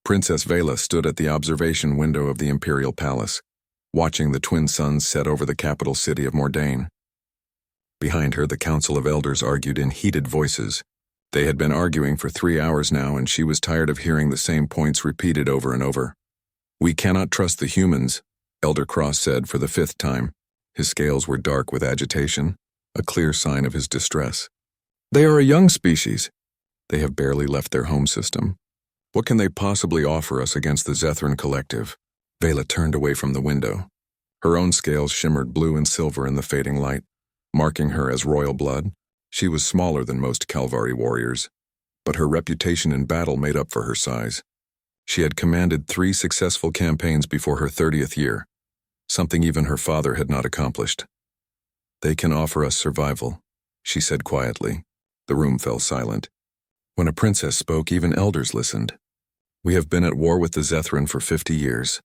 Princess Vela stood at the observation window of the imperial palace, watching the twin suns set over the capital city of Mordain. Behind her, the Council of Elders argued in heated voices. They had been arguing for 3 hours now, and she was tired of hearing the same points repeated over and over. "We cannot trust the humans," Elder Cross said for the 5th time. His scales were dark with agitation, a clear sign of his distress. "They are a young species. They have barely left their home system. What can they possibly offer us against the Zethran Collective?" Vela turned away from the window. Her own scales shimmered blue and silver in the fading light, marking her as royal blood. She was smaller than most Calvari warriors, but her reputation in battle made up for her size. She had commanded 3 successful campaigns before her 30th year, something even her father had not accomplished. "They can offer us survival," she said quietly. The room fell silent. When a princess spoke, even elders listened. "We have been at war with the Zethran for 50 years.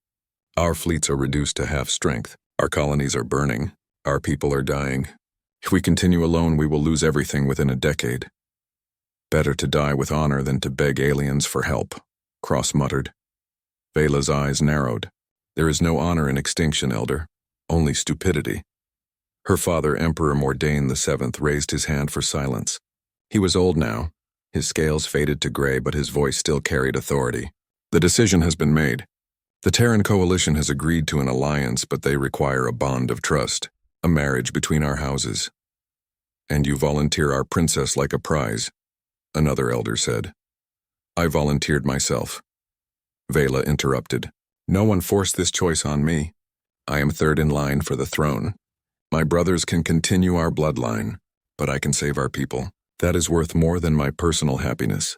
Our fleets are reduced to half strength. Our colonies are burning. Our people are dying. If we continue alone, we will lose everything within a decade. Better to die with honor than to beg aliens for help," Cross muttered. Vela's eyes narrowed. "There is no honor in extinction, Elder. Only stupidity." Her father, Emperor Mordain VII, raised his hand for silence. He was old now. His scales faded to gray, but his voice still carried authority. "The decision has been made. The Terran Coalition has agreed to an alliance, but they require a bond of trust, a marriage between our houses. And you volunteer our princess like a prize," another elder said. "I volunteered myself." Vela interrupted. "No one forced this choice on me. I am 3rd in line for the throne. My brothers can continue our bloodline, but I can save our people. That is worth more than my personal happiness."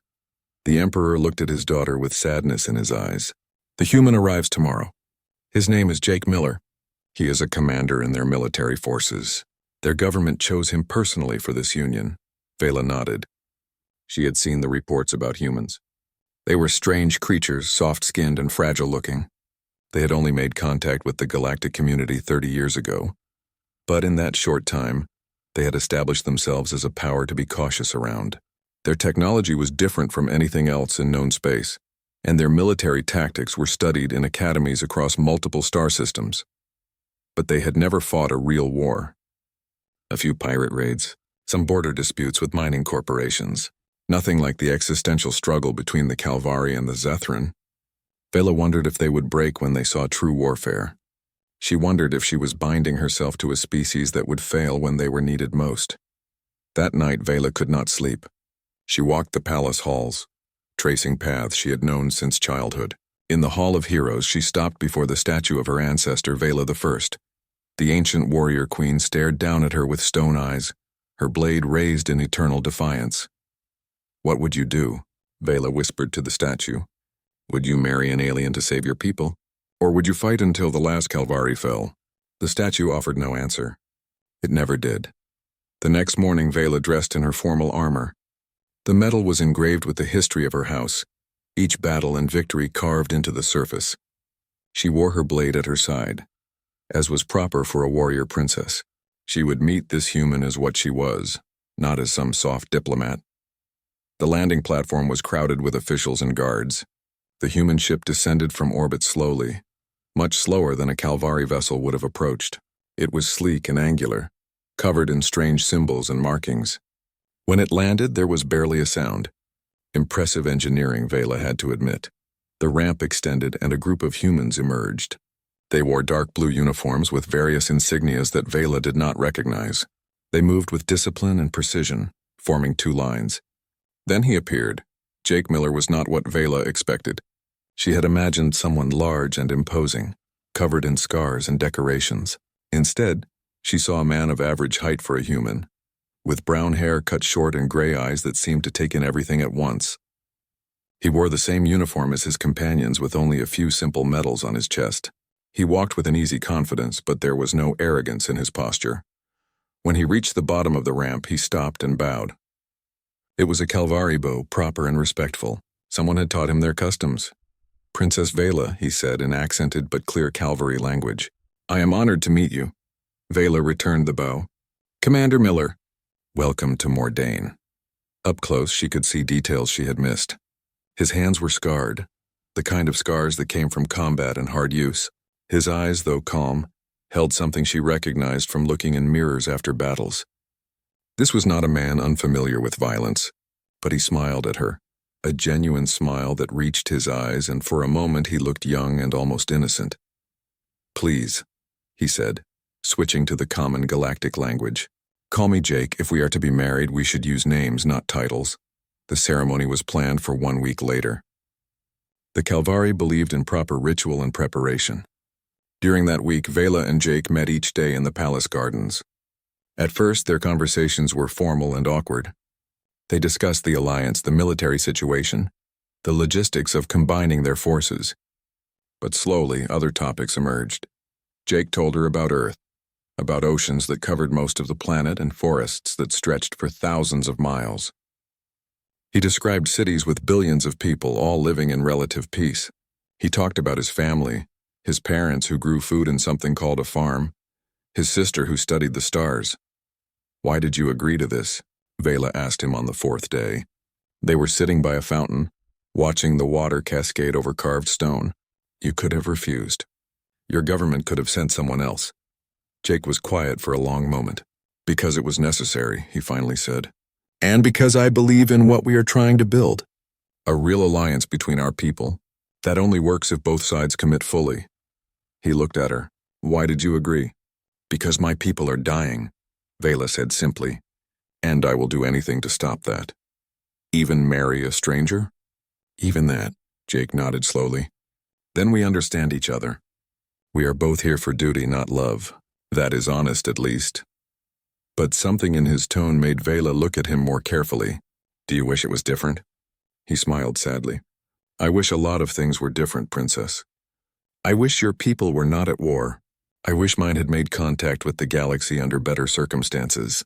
The Emperor looked at his daughter with sadness in his eyes. "The human arrives tomorrow. His name is Jake Miller. He is a commander in their military forces. Their government chose him personally for this union." Vela nodded. She had seen the reports about humans. They were strange creatures, soft-skinned and fragile-looking. They had only made contact with the galactic community 30 years ago. But in that short time, they had established themselves as a power to be cautious around. Their technology was different from anything else in known space, and their military tactics were studied in academies across multiple star systems. But they had never fought a real war. A few pirate raids, some border disputes with mining corporations. Nothing like the existential struggle between the Calvari and the Zethran. Vela wondered if they would break when they saw true warfare. She wondered if she was binding herself to a species that would fail when they were needed most. That night, Vela could not sleep. She walked the palace halls, tracing paths she had known since childhood. In the Hall of Heroes, she stopped before the statue of her ancestor, Vela I. The ancient warrior queen stared down at her with stone eyes, her blade raised in eternal defiance. "What would you do?" Vela whispered to the statue. "Would you marry an alien to save your people? Or would you fight until the last Calvari fell?" The statue offered no answer. It never did. The next morning, Vela dressed in her formal armor. The metal was engraved with the history of her house, each battle and victory carved into the surface. She wore her blade at her side, as was proper for a warrior princess. She would meet this human as what she was, not as some soft diplomat. The landing platform was crowded with officials and guards. The human ship descended from orbit slowly, much slower than a Calvari vessel would have approached. It was sleek and angular, covered in strange symbols and markings. When it landed, there was barely a sound. Impressive engineering, Vela had to admit. The ramp extended and a group of humans emerged. They wore dark blue uniforms with various insignias that Vela did not recognize. They moved with discipline and precision, forming 2 lines. Then he appeared. Jake Miller was not what Vela expected. She had imagined someone large and imposing, covered in scars and decorations. Instead, she saw a man of average height for a human, with brown hair cut short and gray eyes that seemed to take in everything at once. He wore the same uniform as his companions with only a few simple medals on his chest. He walked with an easy confidence, but there was no arrogance in his posture. When he reached the bottom of the ramp, he stopped and bowed. It was a Calvari bow, proper and respectful. Someone had taught him their customs. "Princess Vela," he said in accented but clear Calvari language. "I am honored to meet you." Vela returned the bow. "Commander Miller." "Welcome to Mordain." Up close, she could see details she had missed. His hands were scarred, the kind of scars that came from combat and hard use. His eyes, though calm, held something she recognized from looking in mirrors after battles. This was not a man unfamiliar with violence, but he smiled at her, a genuine smile that reached his eyes, and for a moment he looked young and almost innocent. "Please," he said, switching to the common galactic language. "Call me Jake. If we are to be married, we should use names, not titles." The ceremony was planned for 1 week later. The Calvari believed in proper ritual and preparation. During that week, Vela and Jake met each day in the palace gardens. At first, their conversations were formal and awkward. They discussed the alliance, the military situation, the logistics of combining their forces. But slowly, other topics emerged. Jake told her about Earth, about oceans that covered most of the planet and forests that stretched for thousands of miles. He described cities with billions of people, all living in relative peace. He talked about his family, his parents who grew food in something called a farm, his sister who studied the stars. "Why did you agree to this?" Vela asked him on the 4th day. They were sitting by a fountain, watching the water cascade over carved stone. "You could have refused. Your government could have sent someone else." Jake was quiet for a long moment. "Because it was necessary," he finally said. "And because I believe in what we are trying to build. A real alliance between our people. That only works if both sides commit fully." He looked at her. "Why did you agree?" "Because my people are dying," Vela said simply. "And I will do anything to stop that." "Even marry a stranger?" "Even that," Jake nodded slowly. "Then we understand each other. We are both here for duty, not love. That is honest, at least." But something in his tone made Vela look at him more carefully. "Do you wish it was different?" He smiled sadly. "I wish a lot of things were different, Princess. I wish your people were not at war. I wish mine had made contact with the galaxy under better circumstances.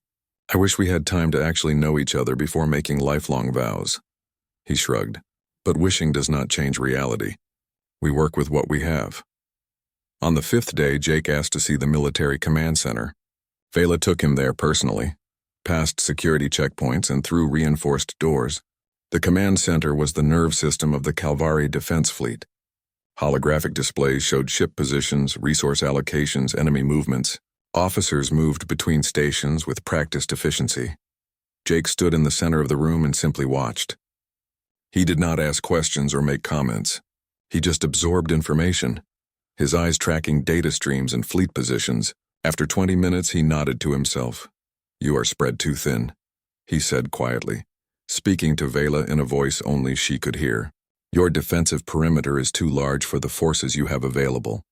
I wish we had time to actually know each other before making lifelong vows." He shrugged. "But wishing does not change reality. We work with what we have." On the 5th day, Jake asked to see the military command center. Vela took him there personally, past security checkpoints and through reinforced doors. The command center was the nerve system of the Calvari defense fleet. Holographic displays showed ship positions, resource allocations, enemy movements. Officers moved between stations with practiced efficiency. Jake stood in the center of the room and simply watched. He did not ask questions or make comments. He just absorbed information, his eyes tracking data streams and fleet positions. After 20 minutes, he nodded to himself. "You are spread too thin," he said quietly, speaking to Vela in a voice only she could hear. "Your defensive perimeter is too large for the forces you have available.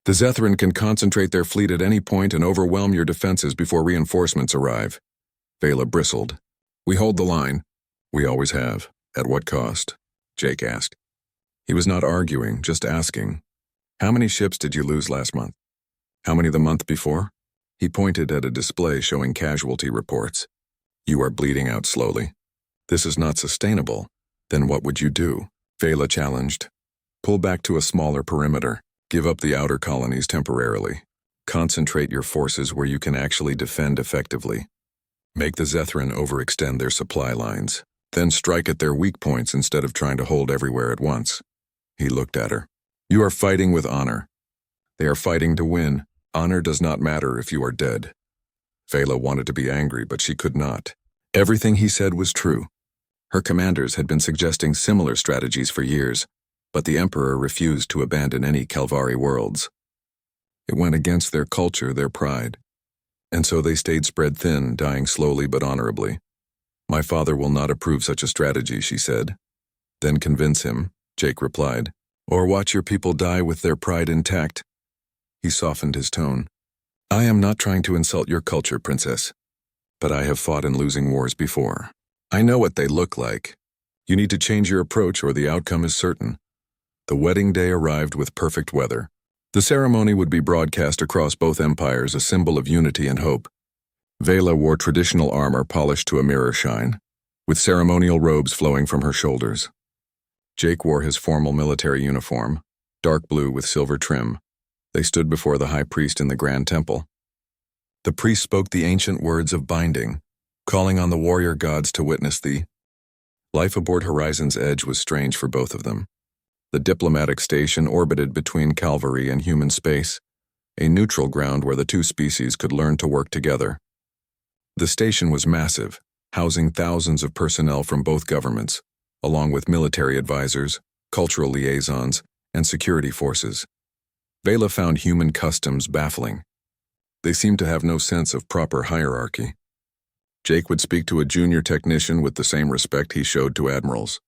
The Zethran can concentrate their fleet at any point and overwhelm your defenses before reinforcements arrive." Vela bristled. "We hold the line." "We always have. At what cost?" Jake asked. He was not arguing, just asking. "How many ships did you lose last month? How many the month before?" He pointed at a display showing casualty reports. "You are bleeding out slowly. This is not sustainable. Then what would you do?" Vela challenged. "Pull back to a smaller perimeter. Give up the outer colonies temporarily. Concentrate your forces where you can actually defend effectively. Make the Zethran overextend their supply lines. Then strike at their weak points instead of trying to hold everywhere at once." He looked at her. "You are fighting with honor. They are fighting to win. Honor does not matter if you are dead." Vela wanted to be angry, but she could not. Everything he said was true. Her commanders had been suggesting similar strategies for years, but the Emperor refused to abandon any Calvari worlds. It went against their culture, their pride. And so they stayed spread thin, dying slowly but honorably. "My father will not approve such a strategy," she said. "Then convince him," Jake replied, "or watch your people die with their pride intact." He softened his tone. "I am not trying to insult your culture, Princess, but I have fought in losing wars before. I know what they look like. You need to change your approach or the outcome is certain." The wedding day arrived with perfect weather. The ceremony would be broadcast across both empires, a symbol of unity and hope. Vela wore traditional armor polished to a mirror shine, with ceremonial robes flowing from her shoulders. Jake wore his formal military uniform, dark blue with silver trim. They stood before the high priest in the grand temple. The priest spoke the ancient words of binding, calling on the warrior gods to witness the life aboard Horizon's Edge was strange for both of them. The diplomatic station orbited between cavalry and human space, a neutral ground where the two species could learn to work together. The station was massive, housing thousands of personnel from both governments, along with military advisors, cultural liaisons, and security forces. Vela found human customs baffling. They seemed to have no sense of proper hierarchy. Jake would speak to a junior technician with the same respect he showed to admirals.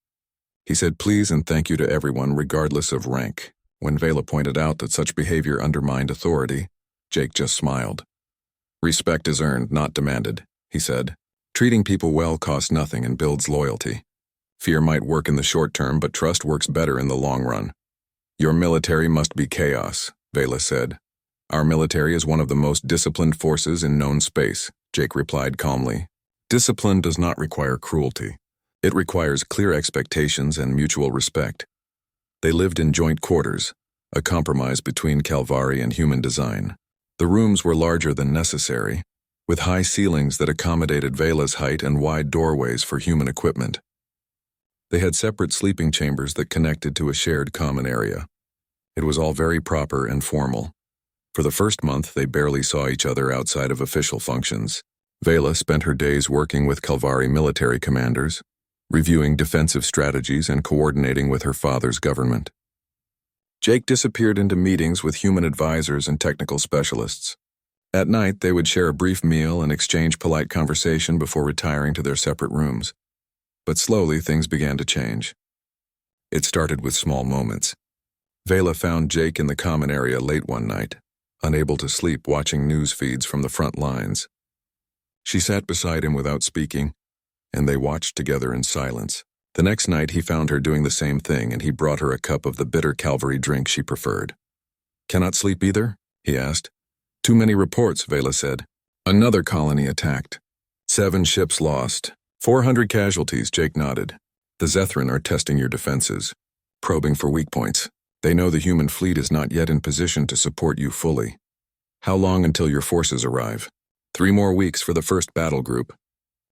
He said please and thank you to everyone regardless of rank. When Vela pointed out that such behavior undermined authority, Jake just smiled. Respect is earned, not demanded, he said. Treating people well costs nothing and builds loyalty. Fear might work in the short term, but trust works better in the long run. Your military must be chaos, Vela said. Our military is one of the most disciplined forces in known space, Jake replied calmly. Discipline does not require cruelty. It requires clear expectations and mutual respect. They lived in joint quarters, a compromise between Calvari and human design. The rooms were larger than necessary, with high ceilings that accommodated Vela's height and wide doorways for human equipment. They had separate sleeping chambers that connected to a shared common area. It was all very proper and formal. For the first month, they barely saw each other outside of official functions. Vela spent her days working with Calvari military commanders, reviewing defensive strategies and coordinating with her father's government. Jake disappeared into meetings with human advisors and technical specialists. At night, they would share a brief meal and exchange polite conversation before retiring to their separate rooms. But slowly, things began to change. It started with small moments. Vela found Jake in the common area late one night, unable to sleep watching news feeds from the front lines. She sat beside him without speaking, and they watched together in silence. The next night he found her doing the same thing, and he brought her a cup of the bitter Calvary drink she preferred. Cannot sleep either? He asked. Too many reports, Vela said. Another colony attacked. 7 ships lost. 400 casualties, Jake nodded. The Zethran are testing your defenses, probing for weak points. They know the human fleet is not yet in position to support you fully. How long until your forces arrive? 3 more weeks for the first battle group.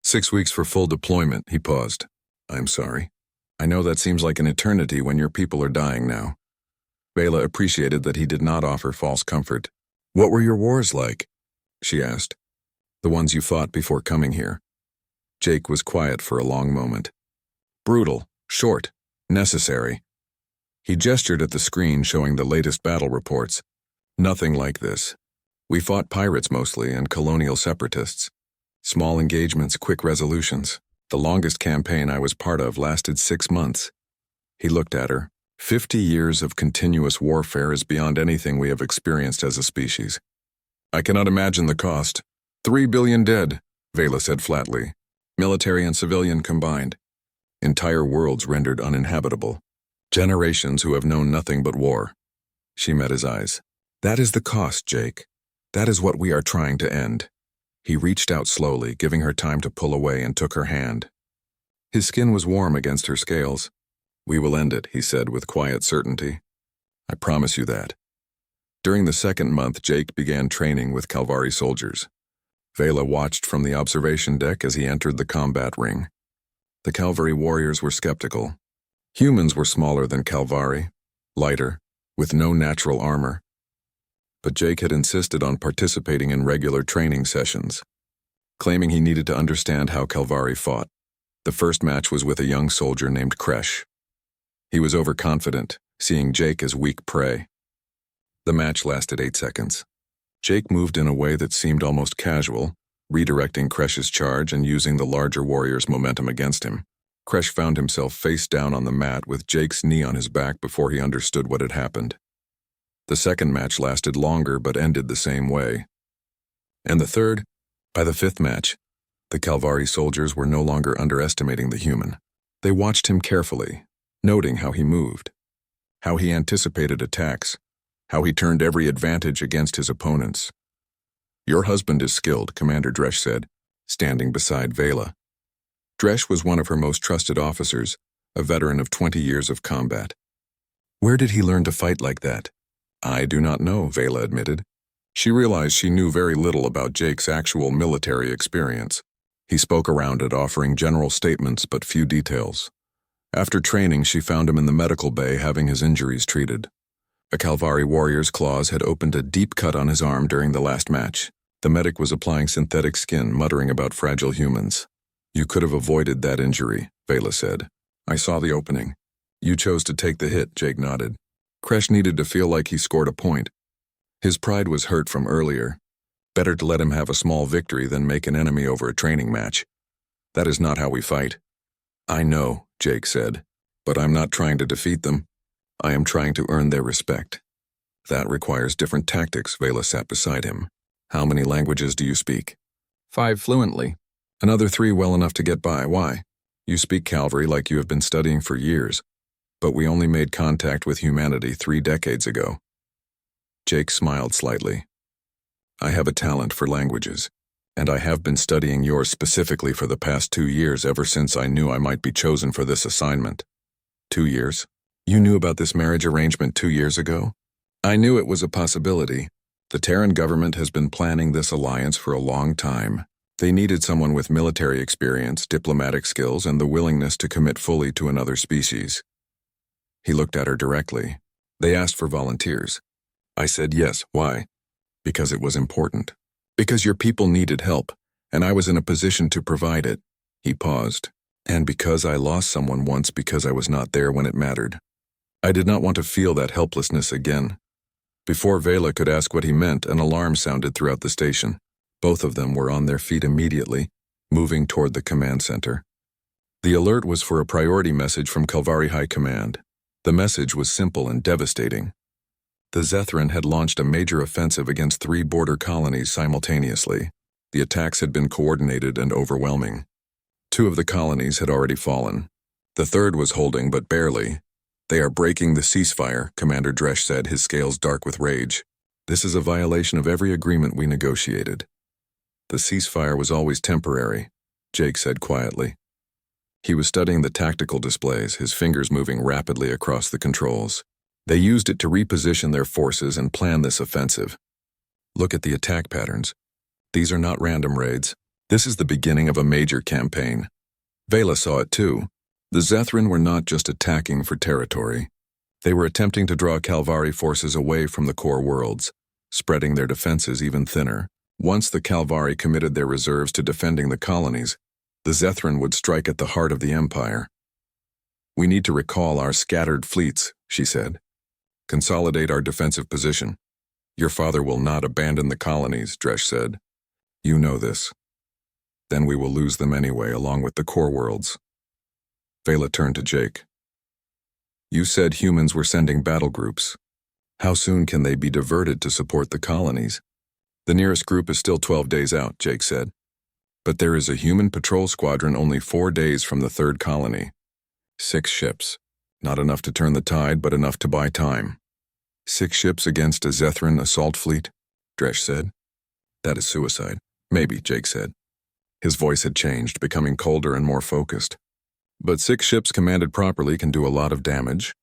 6 weeks for full deployment, he paused. I'm sorry. I know that seems like an eternity when your people are dying now. Vela appreciated that he did not offer false comfort. What were your wars like? She asked. The ones you fought before coming here. Jake was quiet for a long moment. Brutal, short, necessary. He gestured at the screen showing the latest battle reports. Nothing like this. We fought pirates mostly and colonial separatists. Small engagements, quick resolutions. The longest campaign I was part of lasted 6 months. He looked at her. 50 years of continuous warfare is beyond anything we have experienced as a species. I cannot imagine the cost. 3 billion dead, Vela said flatly. Military and civilian combined. Entire worlds rendered uninhabitable. Generations who have known nothing but war. She met his eyes. That is the cost, Jake. That is what we are trying to end. He reached out slowly, giving her time to pull away, and took her hand. His skin was warm against her scales. We will end it, he said with quiet certainty. I promise you that. During the second month, Jake began training with Calvari soldiers. Vela watched from the observation deck as he entered the combat ring. The Calvari warriors were skeptical. Humans were smaller than Calvari, lighter, with no natural armor. But Jake had insisted on participating in regular training sessions, claiming he needed to understand how Calvari fought. The first match was with a young soldier named Kresh. He was overconfident, seeing Jake as weak prey. The match lasted 8 seconds. Jake moved in a way that seemed almost casual, redirecting Kresh's charge and using the larger warrior's momentum against him. Kresh found himself face down on the mat with Jake's knee on his back before he understood what had happened. The second match lasted longer but ended the same way. And the third? By the 5th match, the Calvari soldiers were no longer underestimating the human. They watched him carefully, noting how he moved, how he anticipated attacks, how he turned every advantage against his opponents. Your husband is skilled, Commander Dresh said, standing beside Vela. Dresh was one of her most trusted officers, a veteran of 20 years of combat. Where did he learn to fight like that? I do not know, Vela admitted. She realized she knew very little about Jake's actual military experience. He spoke around it, offering general statements but few details. After training, she found him in the medical bay having his injuries treated. A Calvari warrior's claws had opened a deep cut on his arm during the last match. The medic was applying synthetic skin, muttering about fragile humans. "You could have avoided that injury," Vela said. "I saw the opening. You chose to take the hit," Jake nodded. Kresh needed to feel like he scored a point. His pride was hurt from earlier. Better to let him have a small victory than make an enemy over a training match. "That is not how we fight." "I know," Jake said, "but I'm not trying to defeat them. I am trying to earn their respect." "That requires different tactics." Vela sat beside him. "How many languages do you speak?" 5 fluently. "Another 3 well enough to get by. Why? You speak Calvari like you have been studying for years, but we only made contact with humanity 3 decades ago." Jake smiled slightly. "I have a talent for languages, and I have been studying yours specifically for the past 2 years, ever since I knew I might be chosen for this assignment." 2 years? You knew about this marriage arrangement 2 years ago? "I knew it was a possibility. The Terran government has been planning this alliance for a long time. They needed someone with military experience, diplomatic skills, and the willingness to commit fully to another species." He looked at her directly. "They asked for volunteers. I said yes. Why?" "Because it was important. Because your people needed help, and I was in a position to provide it." He paused. "And because I lost someone once because I was not there when it mattered. I did not want to feel that helplessness again." Before Vela could ask what he meant, an alarm sounded throughout the station. Both of them were on their feet immediately, moving toward the command center. The alert was for a priority message from Calvari High Command. The message was simple and devastating. The Zethran had launched a major offensive against 3 border colonies simultaneously. The attacks had been coordinated and overwhelming. 2 of the colonies had already fallen. The 3rd was holding, but barely. "They are breaking the ceasefire," Commander Dresch said, his scales dark with rage. "This is a violation of every agreement we negotiated." "The ceasefire was always temporary," Jake said quietly. He was studying the tactical displays, his fingers moving rapidly across the controls. They used it to reposition their forces and plan this offensive. "Look at the attack patterns. These are not random raids. This is the beginning of a major campaign." Vela saw it too. The Zethran were not just attacking for territory. They were attempting to draw Calvari forces away from the core worlds, spreading their defenses even thinner. Once the Calvari committed their reserves to defending the colonies, the Zethran would strike at the heart of the Empire. "We need to recall our scattered fleets," she said. "Consolidate our defensive position." "Your father will not abandon the colonies," Dresch said. "You know this. Then we will lose them anyway, along with the core worlds." Vela turned to Jake. "You said humans were sending battle groups. How soon can they be diverted to support the colonies?" "The nearest group is still 12 days out," Jake said. "But there is a human patrol squadron only 4 days from the 3rd colony. 6 ships. Not enough to turn the tide, but enough to buy time." 6 ships against a Zethran assault fleet?" Dresch said. "That is suicide." "Maybe," Jake said. His voice had changed, becoming colder and more focused. "But 6 ships commanded properly can do a lot of damage.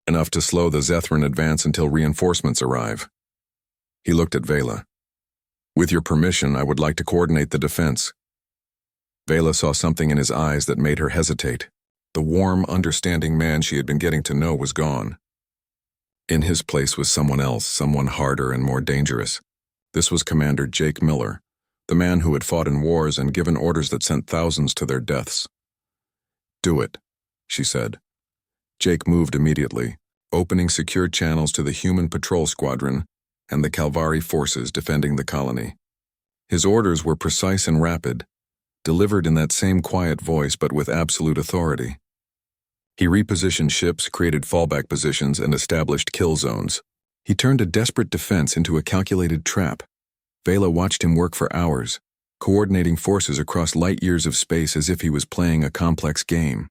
Enough to slow the Zethran advance until reinforcements arrive." He looked at Vela. "With your permission, I would like to coordinate the defense." Vela saw something in his eyes that made her hesitate. The warm, understanding man she had been getting to know was gone. In his place was someone else, someone harder and more dangerous. This was Commander Jake Miller, the man who had fought in wars and given orders that sent thousands to their deaths. "Do it," she said. Jake moved immediately, opening secure channels to the human patrol squadron and the Calvari forces defending the colony. His orders were precise and rapid, delivered in that same quiet voice but with absolute authority. He repositioned ships, created fallback positions, and established kill zones. He turned a desperate defense into a calculated trap. Vela watched him work for hours, coordinating forces across light years of space as if he was playing a complex game.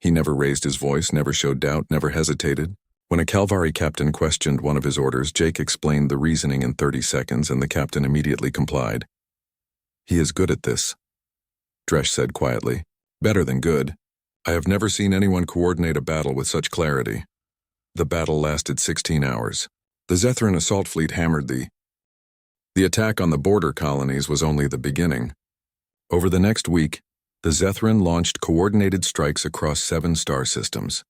He never raised his voice, never showed doubt, never hesitated. When a Calvari captain questioned one of his orders, Jake explained the reasoning in 30 seconds, and the captain immediately complied. "He is good at this," Dresch said quietly. "Better than good. I have never seen anyone coordinate a battle with such clarity." The battle lasted 16 hours. The Zethran assault fleet hammered the attack on the border colonies was only the beginning. Over the next week, The Zethran launched coordinated strikes across 7 star systems.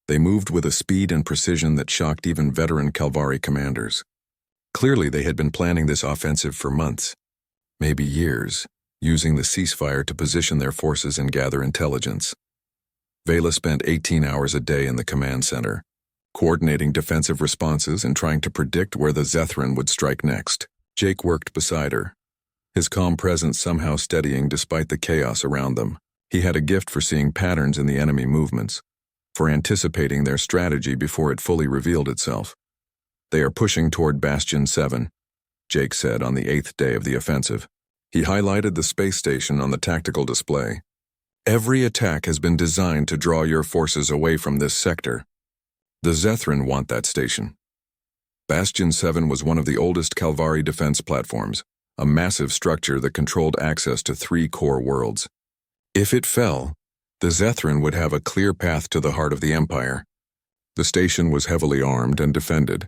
They moved with a speed and precision that shocked even veteran Calvari commanders. Clearly, they had been planning this offensive for months, maybe years, using the ceasefire to position their forces and gather intelligence. Vela spent 18 hours a day in the command center, coordinating defensive responses and trying to predict where the Zethran would strike next. Jake worked beside her, his calm presence somehow steadying despite the chaos around them. He had a gift for seeing patterns in the enemy movements, for anticipating their strategy before it fully revealed itself. "They are pushing toward Bastion 7, Jake said on the 8th day of the offensive. He highlighted the space station on the tactical display. "Every attack has been designed to draw your forces away from this sector. The Zethran want that station." Bastion 7 was one of the oldest Calvari defense platforms, a massive structure that controlled access to 3 core worlds. If it fell, the Zethran would have a clear path to the heart of the Empire. The station was heavily armed and defended,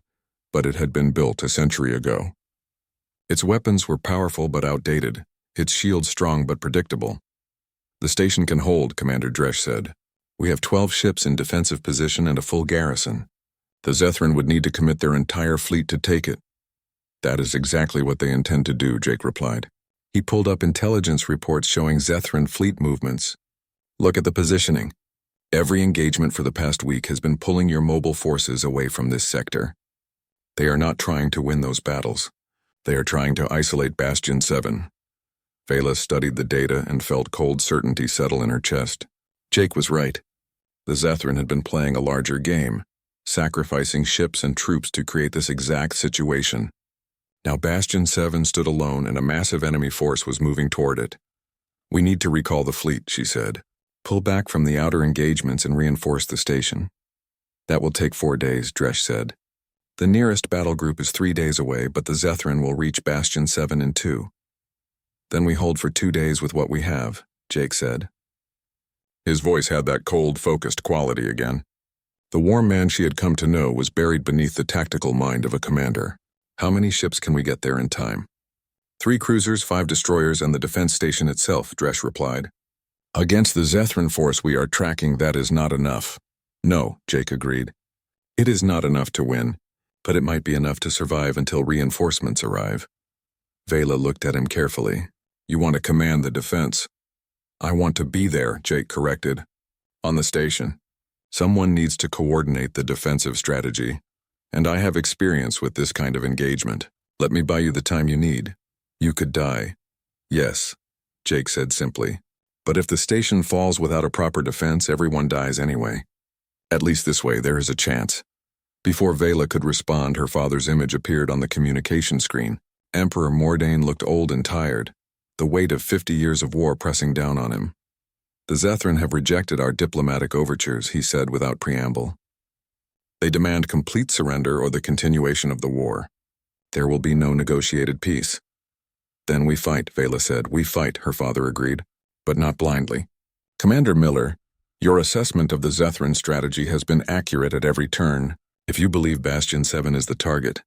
but it had been built a century ago. Its weapons were powerful but outdated, its shields strong but predictable. "The station can hold," Commander Dresch said. "We have 12 ships in defensive position and a full garrison. The Zethran would need to commit their entire fleet to take it." "That is exactly what they intend to do," Jake replied. He pulled up intelligence reports showing Zethran fleet movements. "Look at the positioning. Every engagement for the past week has been pulling your mobile forces away from this sector. They are not trying to win those battles. They are trying to isolate Bastion 7. Vela studied the data and felt cold certainty settle in her chest. Jake was right. The Zethran had been playing a larger game, sacrificing ships and troops to create this exact situation. Now Bastion 7 stood alone and a massive enemy force was moving toward it. "We need to recall the fleet," she said. "Pull back from the outer engagements and reinforce the station." "That will take 4 days," Dresch said. "The nearest battle group is 3 days away, but the Zethran will reach Bastion 7 in 2. "Then we hold for 2 days with what we have," Jake said. His voice had that cold, focused quality again. The warm man she had come to know was buried beneath the tactical mind of a commander. "How many ships can we get there in time?" 3 cruisers, 5 destroyers, and the defense station itself," Dresch replied. "Against the Zethran force we are tracking, that is not enough." "No," Jake agreed. "It is not enough to win, but it might be enough to survive until reinforcements arrive." Vela looked at him carefully. "You want to command the defense." "I want to be there," Jake corrected. "On the station. Someone needs to coordinate the defensive strategy, and I have experience with this kind of engagement. Let me buy you the time you need. You could die." "Yes," Jake said simply. "But if the station falls without a proper defense, everyone dies anyway. At least this way there is a chance." Before Vela could respond, her father's image appeared on the communication screen. Emperor Mordain looked old and tired, the weight of 50 years of war pressing down on him. "The Zethran have rejected our diplomatic overtures," he said without preamble. "They demand complete surrender or the continuation of the war. There will be no negotiated peace." "Then we fight," Vela said. "We fight," her father agreed, "but not blindly." "Commander Miller, your assessment of the Zethran strategy has been accurate at every turn. If you believe Bastion 7 is the target,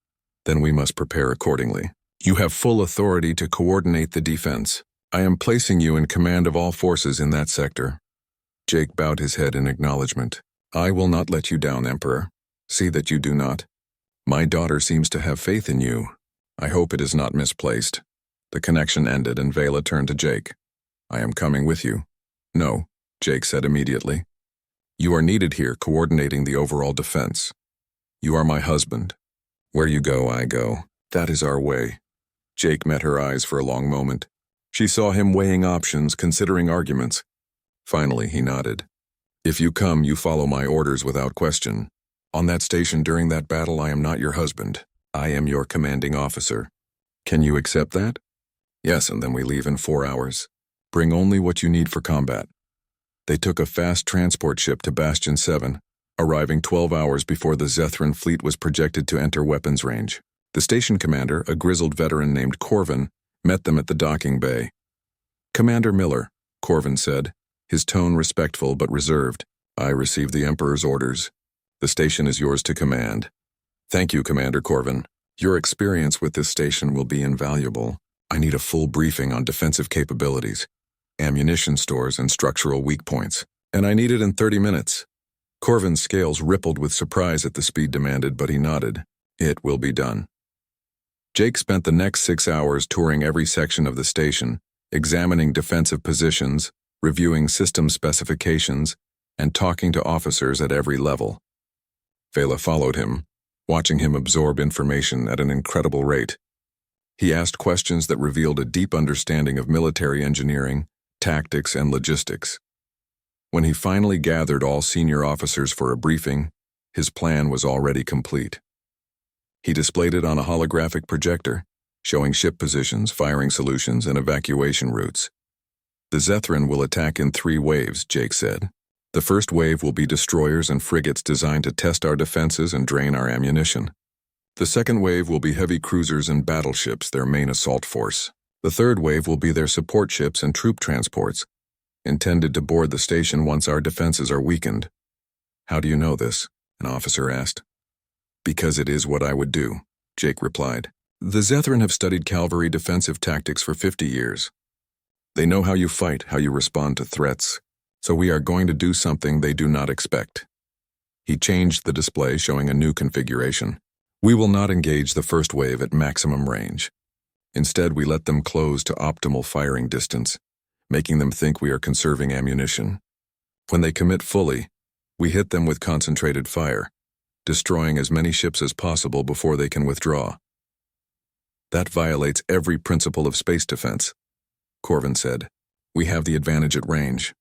then we must prepare accordingly. You have full authority to coordinate the defense. I am placing you in command of all forces in that sector." Jake bowed his head in acknowledgement. "I will not let you down, Emperor. See that you do not. My daughter seems to have faith in you. I hope it is not misplaced." The connection ended and Vela turned to Jake. "I am coming with you." "No," Jake said immediately. "You are needed here coordinating the overall defense. You are my husband. Where you go, I go. That is our way." Jake met her eyes for a long moment. She saw him weighing options, considering arguments. Finally, he nodded. "If you come, you follow my orders without question. On that station during that battle, I am not your husband. I am your commanding officer. Can you accept that?" "Yes, and then we leave in 4 hours. Bring only what you need for combat." They took a fast transport ship to Bastion 7, arriving 12 hours before the Zethran fleet was projected to enter weapons range. The station commander, a grizzled veteran named Corvin, met them at the docking bay. "Commander Miller," Corvin said, his tone respectful but reserved. "I received the Emperor's orders. The station is yours to command." "Thank you, Commander Corvin. Your experience with this station will be invaluable. I need a full briefing on defensive capabilities." ammunition stores, and structural weak points. And I need it in 30 minutes. Corvin's scales rippled with surprise at the speed demanded, but he nodded. It will be done. Jake spent the next 6 hours touring every section of the station, examining defensive positions, reviewing system specifications, and talking to officers at every level. Vela followed him, watching him absorb information at an incredible rate. He asked questions that revealed a deep understanding of military engineering, tactics, and logistics. When he finally gathered all senior officers for a briefing, his plan was already complete. He displayed it on a holographic projector, showing ship positions, firing solutions, and evacuation routes. The Zethran will attack in 3 waves, Jake said. The first wave will be destroyers and frigates designed to test our defenses and drain our ammunition. The second wave will be heavy cruisers and battleships, their main assault force. The third wave will be their support ships and troop transports, intended to board the station once our defenses are weakened. How do you know this? An officer asked. Because it is what I would do, Jake replied. The Zethran have studied cavalry defensive tactics for 50 years. They know how you fight, how you respond to threats, so we are going to do something they do not expect. He changed the display, showing a new configuration. We will not engage the first wave at maximum range. Instead, we let them close to optimal firing distance, making them think we are conserving ammunition. When they commit fully, we hit them with concentrated fire, destroying as many ships as possible before they can withdraw. That violates every principle of space defense, Corvin said. We have the advantage at range.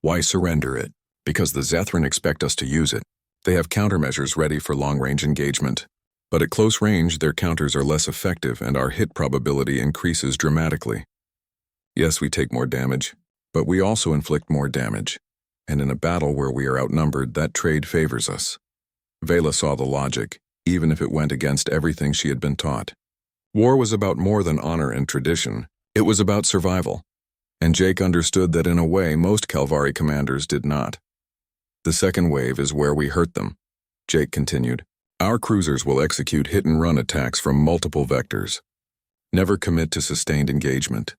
Why surrender it? Because the Zethran expect us to use it. They have countermeasures ready for long-range engagement. But at close range, their counters are less effective and our hit probability increases dramatically. Yes, we take more damage, but we also inflict more damage. And in a battle where we are outnumbered, that trade favors us. Vela saw the logic, even if it went against everything she had been taught. War was about more than honor and tradition. It was about survival. And Jake understood that in a way most Calvari commanders did not. The second wave is where we hurt them, Jake continued. Our cruisers will execute hit-and-run attacks from multiple vectors. Never commit to sustained engagement.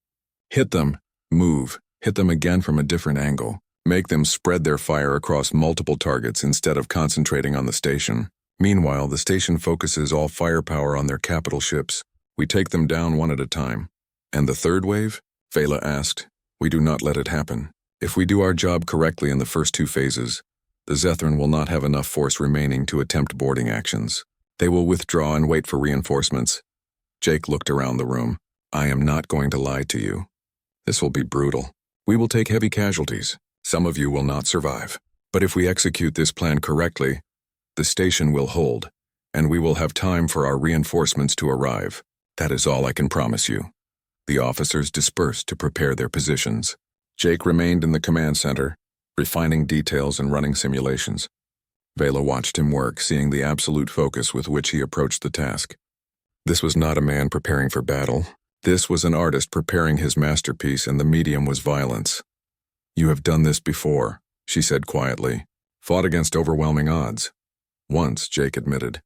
Hit them, move, hit them again from a different angle. Make them spread their fire across multiple targets instead of concentrating on the station. Meanwhile, the station focuses all firepower on their capital ships. We take them down one at a time. And the third wave? Vela asked. We do not let it happen. If we do our job correctly in the first 2 phases, the Zethran will not have enough force remaining to attempt boarding actions. They will withdraw and wait for reinforcements. Jake looked around the room. I am not going to lie to you. This will be brutal. We will take heavy casualties. Some of you will not survive. But if we execute this plan correctly, the station will hold, and we will have time for our reinforcements to arrive. That is all I can promise you. The officers dispersed to prepare their positions. Jake remained in the command center, refining details and running simulations. Vela watched him work, seeing the absolute focus with which he approached the task. This was not a man preparing for battle. This was an artist preparing his masterpiece, and the medium was violence. You have done this before, she said quietly. Fought against overwhelming odds. Once, Jake admitted.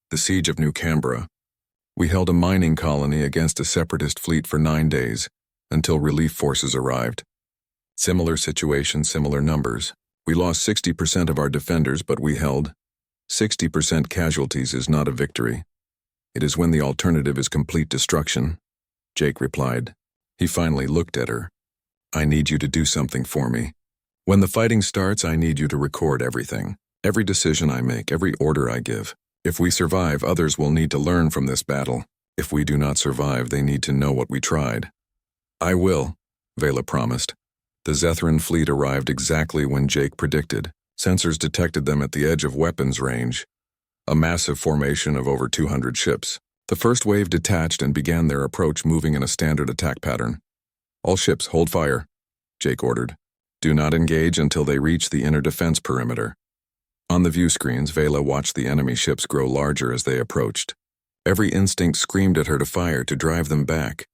The siege of New Canberra. We held a mining colony against a separatist fleet for 9 days, until relief forces arrived. Similar situation, similar numbers. We lost 60% of our defenders, but we held. 60% casualties is not a victory. It is when the alternative is complete destruction, Jake replied. He finally looked at her. I need you to do something for me. When the fighting starts, I need you to record everything. Every decision I make, every order I give. If we survive, others will need to learn from this battle. If we do not survive, they need to know what we tried. I will, Vela promised. The Zethran fleet arrived exactly when Jake predicted. Sensors detected them at the edge of weapons range. A massive formation of over 200 ships. The first wave detached and began their approach, moving in a standard attack pattern. All ships, hold fire, Jake ordered. Do not engage until they reach the inner defense perimeter. On the view screens, Vela watched the enemy ships grow larger as they approached. Every instinct screamed at her to fire, to drive them back.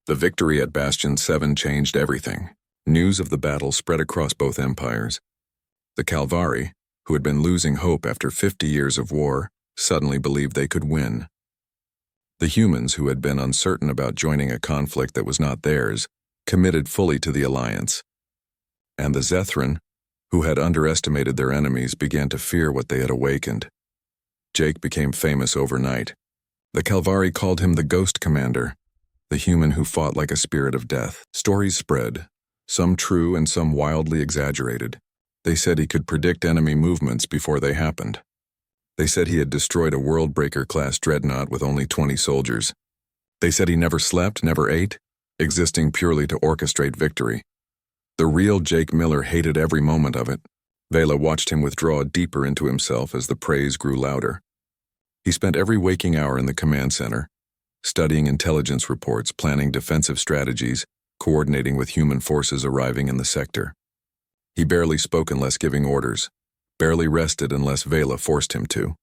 The victory at Bastion 7 changed everything. News of the battle spread across both empires. The Calvari, who had been losing hope after 50 years of war, suddenly believed they could win. The humans, who had been uncertain about joining a conflict that was not theirs, committed fully to the alliance. And the Zethran, who had underestimated their enemies, began to fear what they had awakened. Jake became famous overnight. The Calvari called him the Ghost Commander, the human who fought like a spirit of death. Stories spread, some true and some wildly exaggerated. They said he could predict enemy movements before they happened. They said he had destroyed a Worldbreaker-class dreadnought with only 20 soldiers. They said he never slept, never ate, existing purely to orchestrate victory. The real Jake Miller hated every moment of it. Vela watched him withdraw deeper into himself as the praise grew louder. He spent every waking hour in the command center, studying intelligence reports, planning defensive strategies, coordinating with human forces arriving in the sector. He barely spoke unless giving orders, barely rested unless Vela forced him to.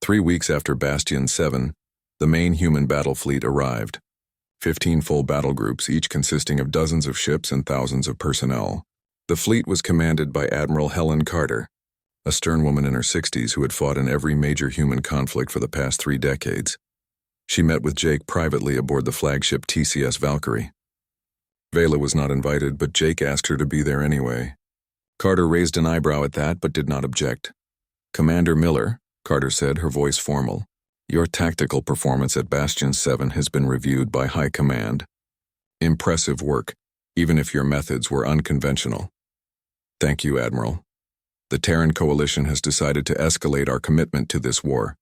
3 weeks after Bastion 7, the main human battle fleet arrived. 15 full battle groups, each consisting of dozens of ships and thousands of personnel. The fleet was commanded by Admiral Helen Carter, a stern woman in her 60s who had fought in every major human conflict for the past 3 decades. She met with Jake privately aboard the flagship TCS Valkyrie. Vela was not invited, but Jake asked her to be there anyway. Carter raised an eyebrow at that, but did not object. "Commander Miller," Carter said, her voice formal, "your tactical performance at Bastion 7 has been reviewed by High Command. Impressive work, even if your methods were unconventional." "Thank you, Admiral. The Terran Coalition has decided to escalate our commitment to this war.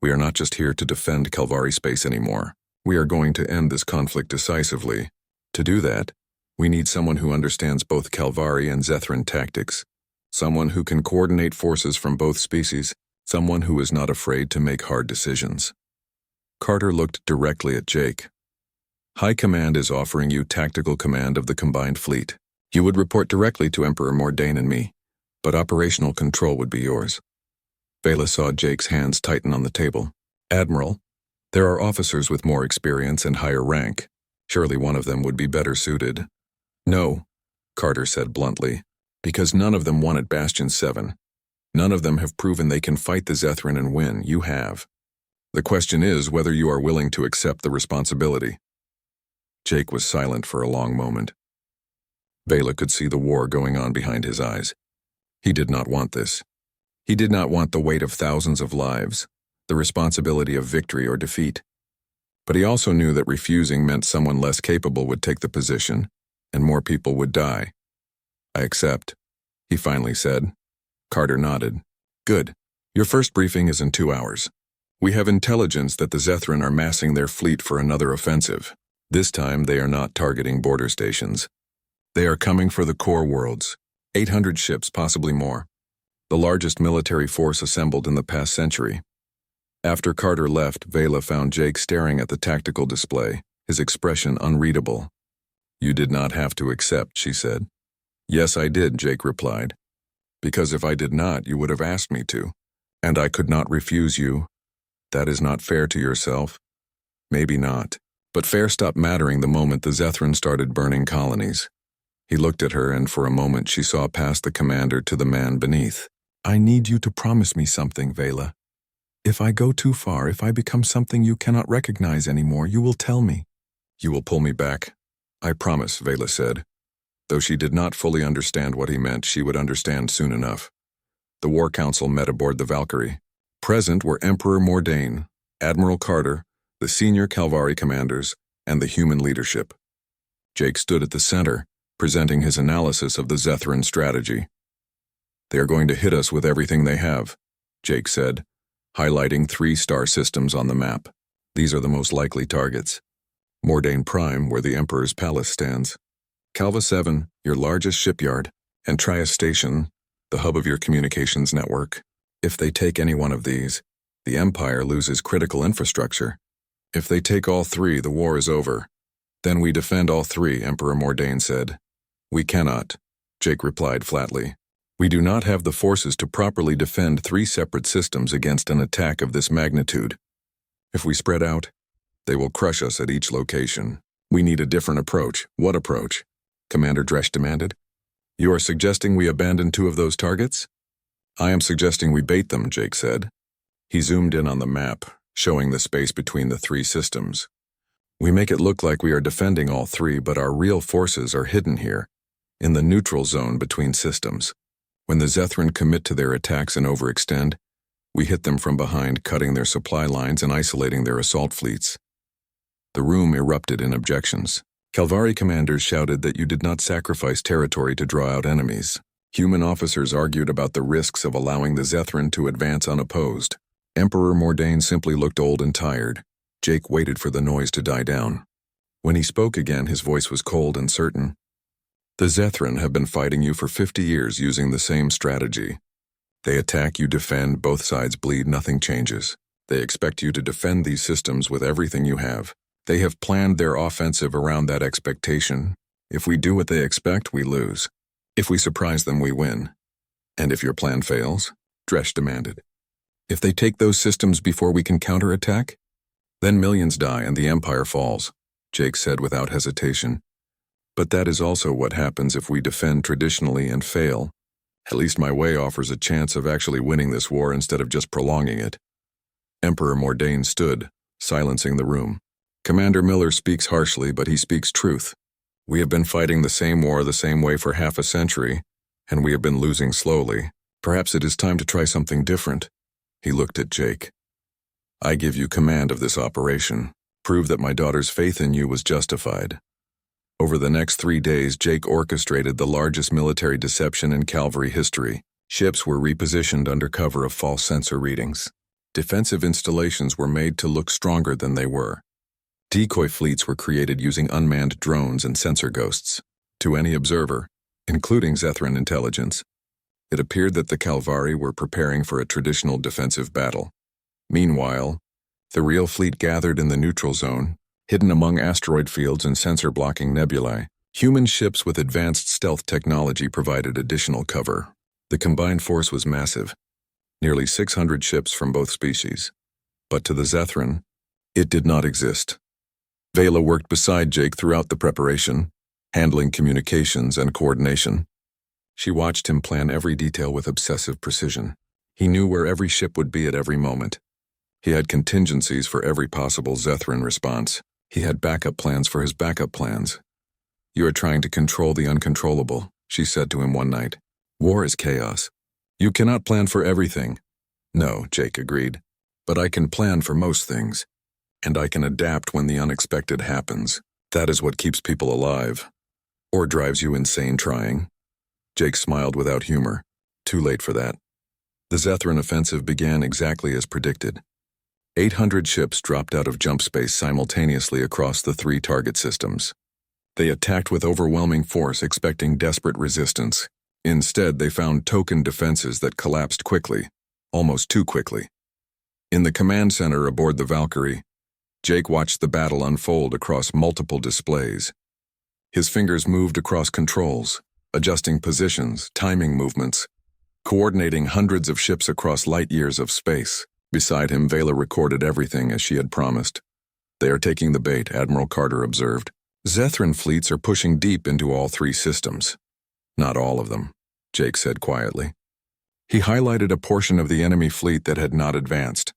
We are not just here to defend Calvari space anymore. We are going to end this conflict decisively. To do that, we need someone who understands both Calvari and Zethran tactics, someone who can coordinate forces from both species, someone who is not afraid to make hard decisions." Carter looked directly at Jake. "High Command is offering you tactical command of the combined fleet. You would report directly to Emperor Mordain and me, but operational control would be yours." Vela saw Jake's hands tighten on the table. "Admiral, there are officers with more experience and higher rank. Surely one of them would be better suited." "No," Carter said bluntly, "because none of them won at Bastion 7. None of them have proven they can fight the Zethran and win. You have. The question is whether you are willing to accept the responsibility." Jake was silent for a long moment. Vela could see the war going on behind his eyes. He did not want this. He did not want the weight of thousands of lives, the responsibility of victory or defeat. But he also knew that refusing meant someone less capable would take the position, and more people would die. "I accept," he finally said. Carter nodded. "Good. Your first briefing is in 2 hours. We have intelligence that the Zethran are massing their fleet for another offensive. This time they are not targeting border stations. They are coming for the core worlds, 800 ships, possibly more. The largest military force assembled in the past century." After Carter left, Vela found Jake staring at the tactical display, his expression unreadable. "You did not have to accept," she said. "Yes, I did," Jake replied. "Because if I did not, you would have asked me to. And I could not refuse you. That is not fair to yourself." "Maybe not. But fair stopped mattering the moment the Zethran started burning colonies." He looked at her, and for a moment she saw past the commander to the man beneath. "I need you to promise me something, Vela. If I go too far, if I become something you cannot recognize anymore, you will tell me." "You will pull me back. I promise," Vela said. Though she did not fully understand what he meant, she would understand soon enough. The War Council met aboard the Valkyrie. Present were Emperor Mordain, Admiral Carter, the senior Calvari commanders, and the human leadership. Jake stood at the center, presenting his analysis of the Zethran strategy. "They are going to hit us with everything they have," Jake said, highlighting 3 star systems on the map. "These are the most likely targets. Mordain Prime, where the Emperor's palace stands. Calva 7, your largest shipyard, and Trias Station, the hub of your communications network. If they take any one of these, the Empire loses critical infrastructure. If they take all 3, the war is over." "Then we defend all 3, Emperor Mordain said. "We cannot," Jake replied flatly. "We do not have the forces to properly defend 3 separate systems against an attack of this magnitude. If we spread out, they will crush us at each location. We need a different approach." "What approach?" Commander Dresch demanded. "You are suggesting we abandon 2 of those targets?" "I am suggesting we bait them," Jake said. He zoomed in on the map, showing the space between the 3 systems. We make it look like we are defending all three, but our real forces are hidden here, in the neutral zone between systems. When the Zethran commit to their attacks and overextend, we hit them from behind, cutting their supply lines and isolating their assault fleets. The room erupted in objections. Calvari commanders shouted that you did not sacrifice territory to draw out enemies. Human officers argued about the risks of allowing the Zethran to advance unopposed. Emperor Mordain simply looked old and tired. Jake waited for the noise to die down. When he spoke again, his voice was cold and certain. The Zethran have been fighting you for 50 years using the same strategy. They attack, you defend, both sides bleed, nothing changes. They expect you to defend these systems with everything you have. They have planned their offensive around that expectation. If we do what they expect, we lose. If we surprise them, we win. And if your plan fails, Dresh demanded. If they take those systems before we can counterattack, then millions die and the Empire falls, Jake said without hesitation. But that is also what happens if we defend traditionally and fail. At least my way offers a chance of actually winning this war instead of just prolonging it. Emperor Mordain stood, silencing the room. Commander Miller speaks harshly, but he speaks truth. We have been fighting the same war the same way for half a century, and we have been losing slowly. Perhaps it is time to try something different. He looked at Jake. I give you command of this operation. Prove that my daughter's faith in you was justified. Over the next 3 days, Jake orchestrated the largest military deception in Calvary history. Ships were repositioned under cover of false sensor readings. Defensive installations were made to look stronger than they were. Decoy fleets were created using unmanned drones and sensor ghosts. To any observer, including Zethran intelligence, it appeared that the Calvari were preparing for a traditional defensive battle. Meanwhile, the real fleet gathered in the neutral zone, hidden among asteroid fields and sensor-blocking nebulae. Human ships with advanced stealth technology provided additional cover. The combined force was massive, nearly 600 ships from both species. But to the Zethran, it did not exist. Vela worked beside Jake throughout the preparation, handling communications and coordination. She watched him plan every detail with obsessive precision. He knew where every ship would be at every moment. He had contingencies for every possible Zethran response. He had backup plans for his backup plans. You are trying to control the uncontrollable, she said to him one night. War is chaos. You cannot plan for everything. No, Jake agreed. But I can plan for most things. And I can adapt when the unexpected happens. That is what keeps people alive. Or drives you insane trying. Jake smiled without humor. Too late for that. The Zethran offensive began exactly as predicted. 800 ships dropped out of jump space simultaneously across the 3 target systems. They attacked with overwhelming force, expecting desperate resistance. Instead, they found token defenses that collapsed quickly, almost too quickly. In the command center aboard the Valkyrie, Jake watched the battle unfold across multiple displays. His fingers moved across controls, adjusting positions, timing movements, coordinating hundreds of ships across light years of space. Beside him, Vela recorded everything as she had promised. They are taking the bait, Admiral Carter observed. Zethran fleets are pushing deep into all 3 systems. Not all of them, Jake said quietly. He highlighted a portion of the enemy fleet that had not advanced.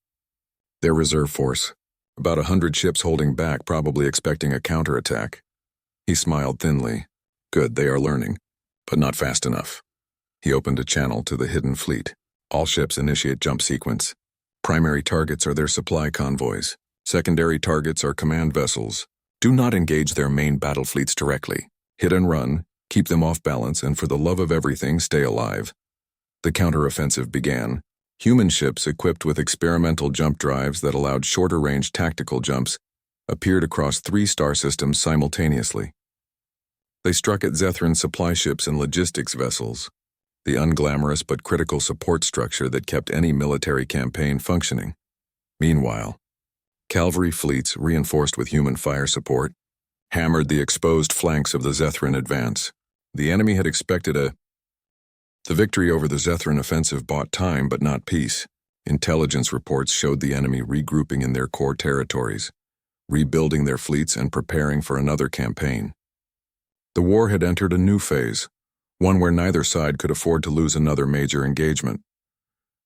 Their reserve force, about 100 ships holding back, probably expecting a counterattack. He smiled thinly. Good, they are learning, but not fast enough. He opened a channel to the hidden fleet. All ships initiate jump sequence. Primary targets are their supply convoys. Secondary targets are command vessels. Do not engage their main battle fleets directly. Hit and run, keep them off balance, and for the love of everything, stay alive. The counteroffensive began. Human ships equipped with experimental jump drives that allowed shorter-range tactical jumps appeared across 3 star systems simultaneously. They struck at Zethran supply ships and logistics vessels, the unglamorous but critical support structure that kept any military campaign functioning. Meanwhile, cavalry fleets, reinforced with human fire support, hammered the exposed flanks of the Zethran advance. The enemy had expected The victory over the Zethran offensive bought time but not peace. Intelligence reports showed the enemy regrouping in their core territories, rebuilding their fleets and preparing for another campaign. The war had entered a new phase, one where neither side could afford to lose another major engagement.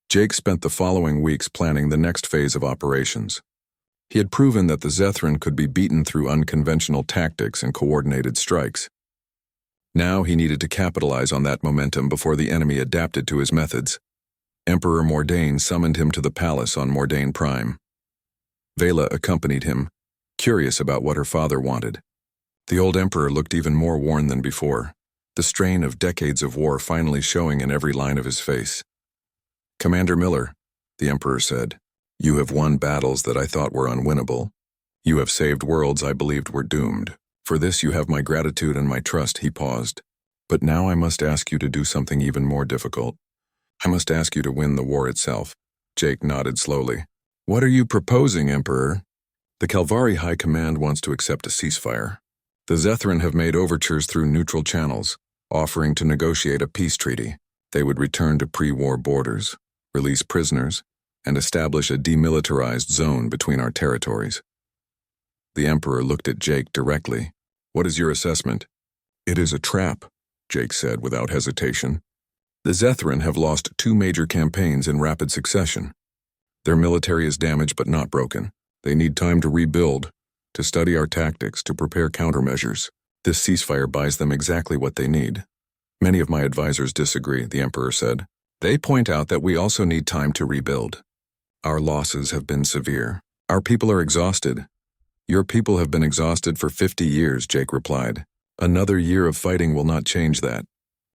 Jake spent the following weeks planning the next phase of operations. He had proven that the Zethran could be beaten through unconventional tactics and coordinated strikes. Now he needed to capitalize on that momentum before the enemy adapted to his methods. Emperor Mordain summoned him to the palace on Mordain Prime. Vela accompanied him, curious about what her father wanted. The old emperor looked even more worn than before, the strain of decades of war finally showing in every line of his face. "Commander Miller," the emperor said, "you have won battles that I thought were unwinnable. You have saved worlds I believed were doomed. For this you have my gratitude and my trust." He paused. "But now I must ask you to do something even more difficult. I must ask you to win the war itself." Jake nodded slowly. "What are you proposing, Emperor?" "The Calvari High Command wants to accept a ceasefire. The Zethran have made overtures through neutral channels, offering to negotiate a peace treaty. They would return to pre-war borders, release prisoners, and establish a demilitarized zone between our territories." The Emperor looked at Jake directly. "What is your assessment?" "It is a trap," Jake said without hesitation. "The Zethran have lost 2 major campaigns in rapid succession. Their military is damaged but not broken. They need time to rebuild, to study our tactics, to prepare countermeasures. This ceasefire buys them exactly what they need." "Many of my advisors disagree," the Emperor said. "They point out that we also need time to rebuild. Our losses have been severe. Our people are exhausted." "Your people have been exhausted for 50 years, Jake replied. "Another year of fighting will not change that.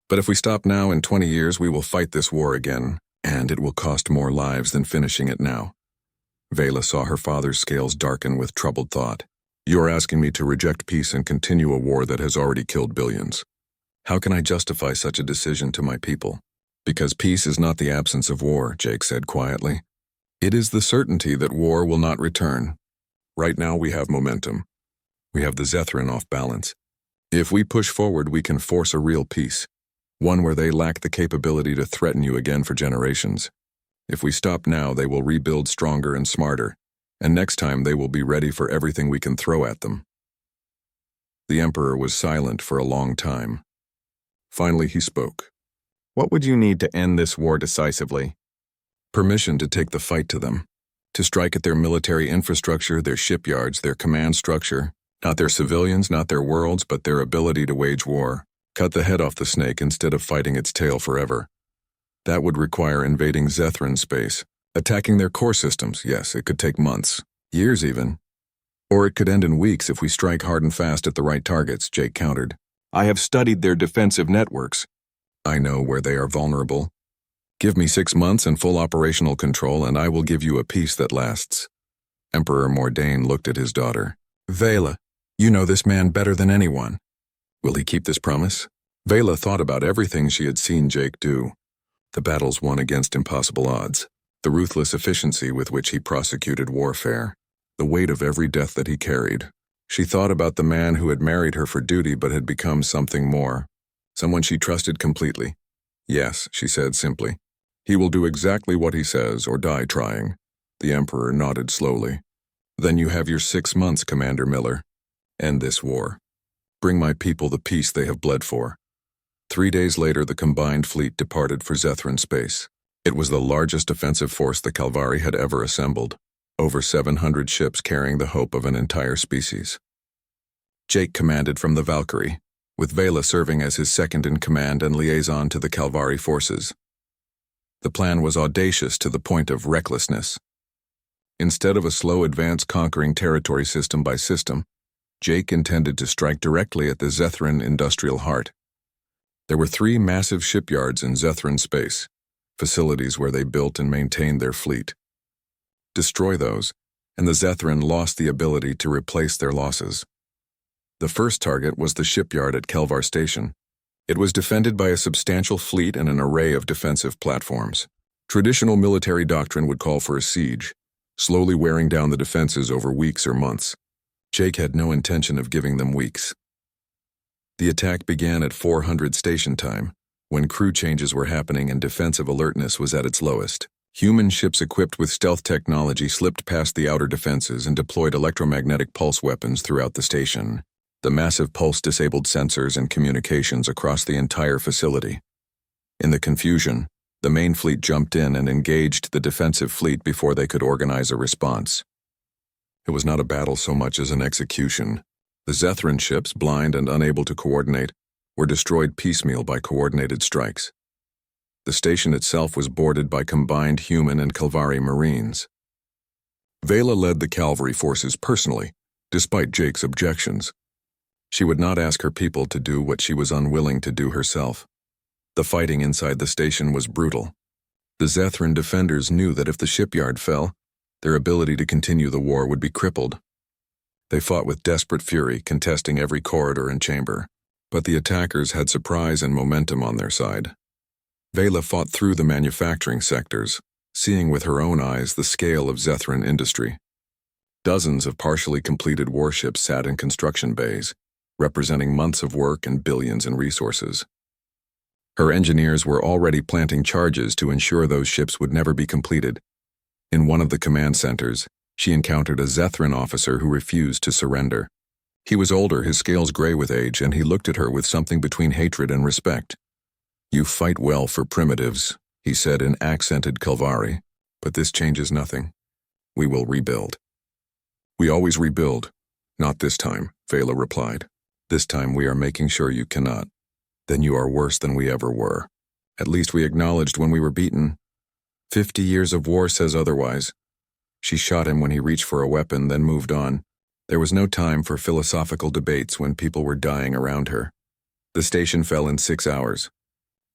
But if we stop now, in 20 years we will fight this war again, and it will cost more lives than finishing it now." Vela saw her father's scales darken with troubled thought. "You're asking me to reject peace and continue a war that has already killed billions. How can I justify such a decision to my people?" "Because peace is not the absence of war," Jake said quietly. "It is the certainty that war will not return. Right now we have momentum. We have the Zethran off balance. If we push forward, we can force a real peace, one where they lack the capability to threaten you again for generations. If we stop now, they will rebuild stronger and smarter, and next time they will be ready for everything we can throw at them." The Emperor was silent for a long time. Finally he spoke. "What would you need to end this war decisively?" "Permission to take the fight to them. To strike at their military infrastructure, their shipyards, their command structure, not their civilians, not their worlds, but their ability to wage war. Cut the head off the snake instead of fighting its tail forever. That would require invading Zethran space, attacking their core systems. Yes, it could take months, years even. Or it could end in weeks if we strike hard and fast at the right targets," Jake countered. "I have studied their defensive networks. I know where they are vulnerable. Give me 6 months and full operational control, and I will give you a peace that lasts." Emperor Mordain looked at his daughter. "Vela, you know this man better than anyone. Will he keep this promise?" Vela thought about everything she had seen Jake do. The battles won against impossible odds, the ruthless efficiency with which he prosecuted warfare, the weight of every death that he carried. She thought about the man who had married her for duty but had become something more, someone she trusted completely. "Yes," she said simply. "He will do exactly what he says or die trying." The Emperor nodded slowly. "Then you have your 6 months, Commander Miller. End this war. Bring my people the peace they have bled for." 3 days later, the combined fleet departed for Zethran space. It was the largest defensive force the Calvari had ever assembled, over 700 ships carrying the hope of an entire species. Jake commanded from the Valkyrie, with Vela serving as his second-in-command and liaison to the Calvari forces. The plan was audacious to the point of recklessness. Instead of a slow advance conquering territory system by system, Jake intended to strike directly at the Zethran industrial heart. There were 3 massive shipyards in Zethran space, facilities where they built and maintained their fleet. Destroy those, and the Zethran lost the ability to replace their losses. The first target was the shipyard at Kelvar Station. It was defended by a substantial fleet and an array of defensive platforms. Traditional military doctrine would call for a siege, slowly wearing down the defenses over weeks or months. Jake had no intention of giving them weeks. The attack began at 400 station time, when crew changes were happening and defensive alertness was at its lowest. Human ships equipped with stealth technology slipped past the outer defenses and deployed electromagnetic pulse weapons throughout the station. The massive pulse disabled sensors and communications across the entire facility. In the confusion, the main fleet jumped in and engaged the defensive fleet before they could organize a response. It was not a battle so much as an execution. The Zethran ships, blind and unable to coordinate, were destroyed piecemeal by coordinated strikes. The station itself was boarded by combined human and Calvari Marines. Vela led the cavalry forces personally, despite Jake's objections. She would not ask her people to do what she was unwilling to do herself. The fighting inside the station was brutal. The Zethran defenders knew that if the shipyard fell, their ability to continue the war would be crippled. They fought with desperate fury, contesting every corridor and chamber, but the attackers had surprise and momentum on their side. Vela fought through the manufacturing sectors, seeing with her own eyes the scale of Zethran industry. Dozens of partially completed warships sat in construction bays, representing months of work and billions in resources. Her engineers were already planting charges to ensure those ships would never be completed. In one of the command centers, she encountered a Zethran officer who refused to surrender. He was older, his scales gray with age, and he looked at her with something between hatred and respect. "You fight well for primitives," he said in accented Calvari, "but this changes nothing. We will rebuild." "We always rebuild." "Not this time," Vela replied. "This time we are making sure you cannot. Then you are worse than we ever were. At least we acknowledged when we were beaten. 50 years of war says otherwise." She shot him when he reached for a weapon, then moved on. There was no time for philosophical debates when people were dying around her. The station fell in 6 hours.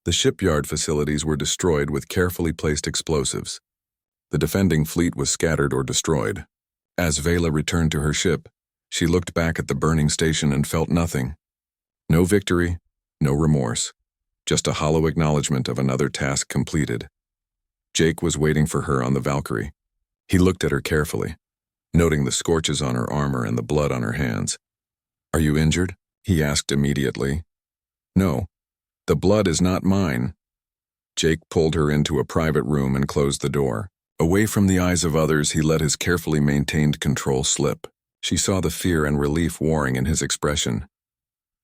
The shipyard facilities were destroyed with carefully placed explosives. The defending fleet was scattered or destroyed. As Vela returned to her ship, she looked back at the burning station and felt nothing. No victory, no remorse, just a hollow acknowledgement of another task completed. Jake was waiting for her on the Valkyrie. He looked at her carefully, noting the scorches on her armor and the blood on her hands. "Are you injured?" he asked immediately. "No, the blood is not mine." Jake pulled her into a private room and closed the door. Away from the eyes of others, he let his carefully maintained control slip. She saw the fear and relief warring in his expression.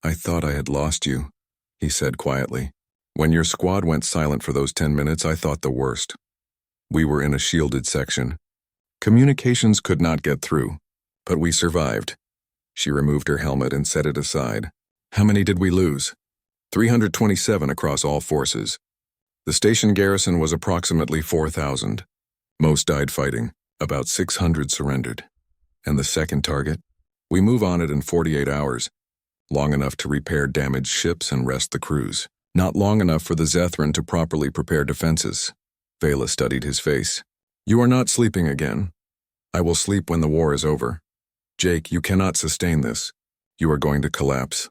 "I thought I had lost you," he said quietly. "When your squad went silent for those 10 minutes, I thought the worst. We were in a shielded section. Communications could not get through, but we survived." She removed her helmet and set it aside. "How many did we lose?" 327 across all forces. The station garrison was approximately 4,000. Most died fighting. About 600 surrendered. And the second target? We move on it in 48 hours. Long enough to repair damaged ships and rest the crews. Not long enough for the Zethran to properly prepare defenses. Vela studied his face. "You are not sleeping again. I will sleep when the war is over. Jake, you cannot sustain this. You are going to collapse."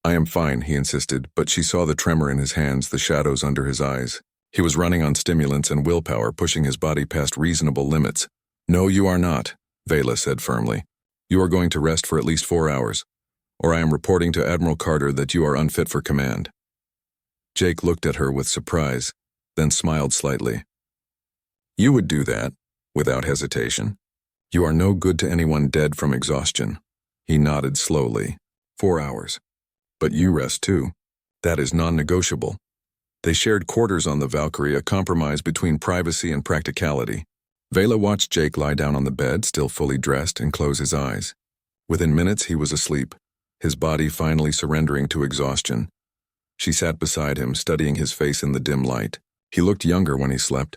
"I am fine," he insisted, but she saw the tremor in his hands, the shadows under his eyes. He was running on stimulants and willpower, pushing his body past reasonable limits. "No, you are not," Vela said firmly. "You are going to rest for at least 4 hours, or I am reporting to Admiral Carter that you are unfit for command." Jake looked at her with surprise, then smiled slightly. "You would do that, without hesitation. You are no good to anyone dead from exhaustion." He nodded slowly. 4 hours. "But you rest too. That is non-negotiable." They shared quarters on the Valkyrie, a compromise between privacy and practicality. Vela watched Jake lie down on the bed, still fully dressed, and close his eyes. Within minutes, he was asleep, his body finally surrendering to exhaustion. She sat beside him, studying his face in the dim light. He looked younger when he slept,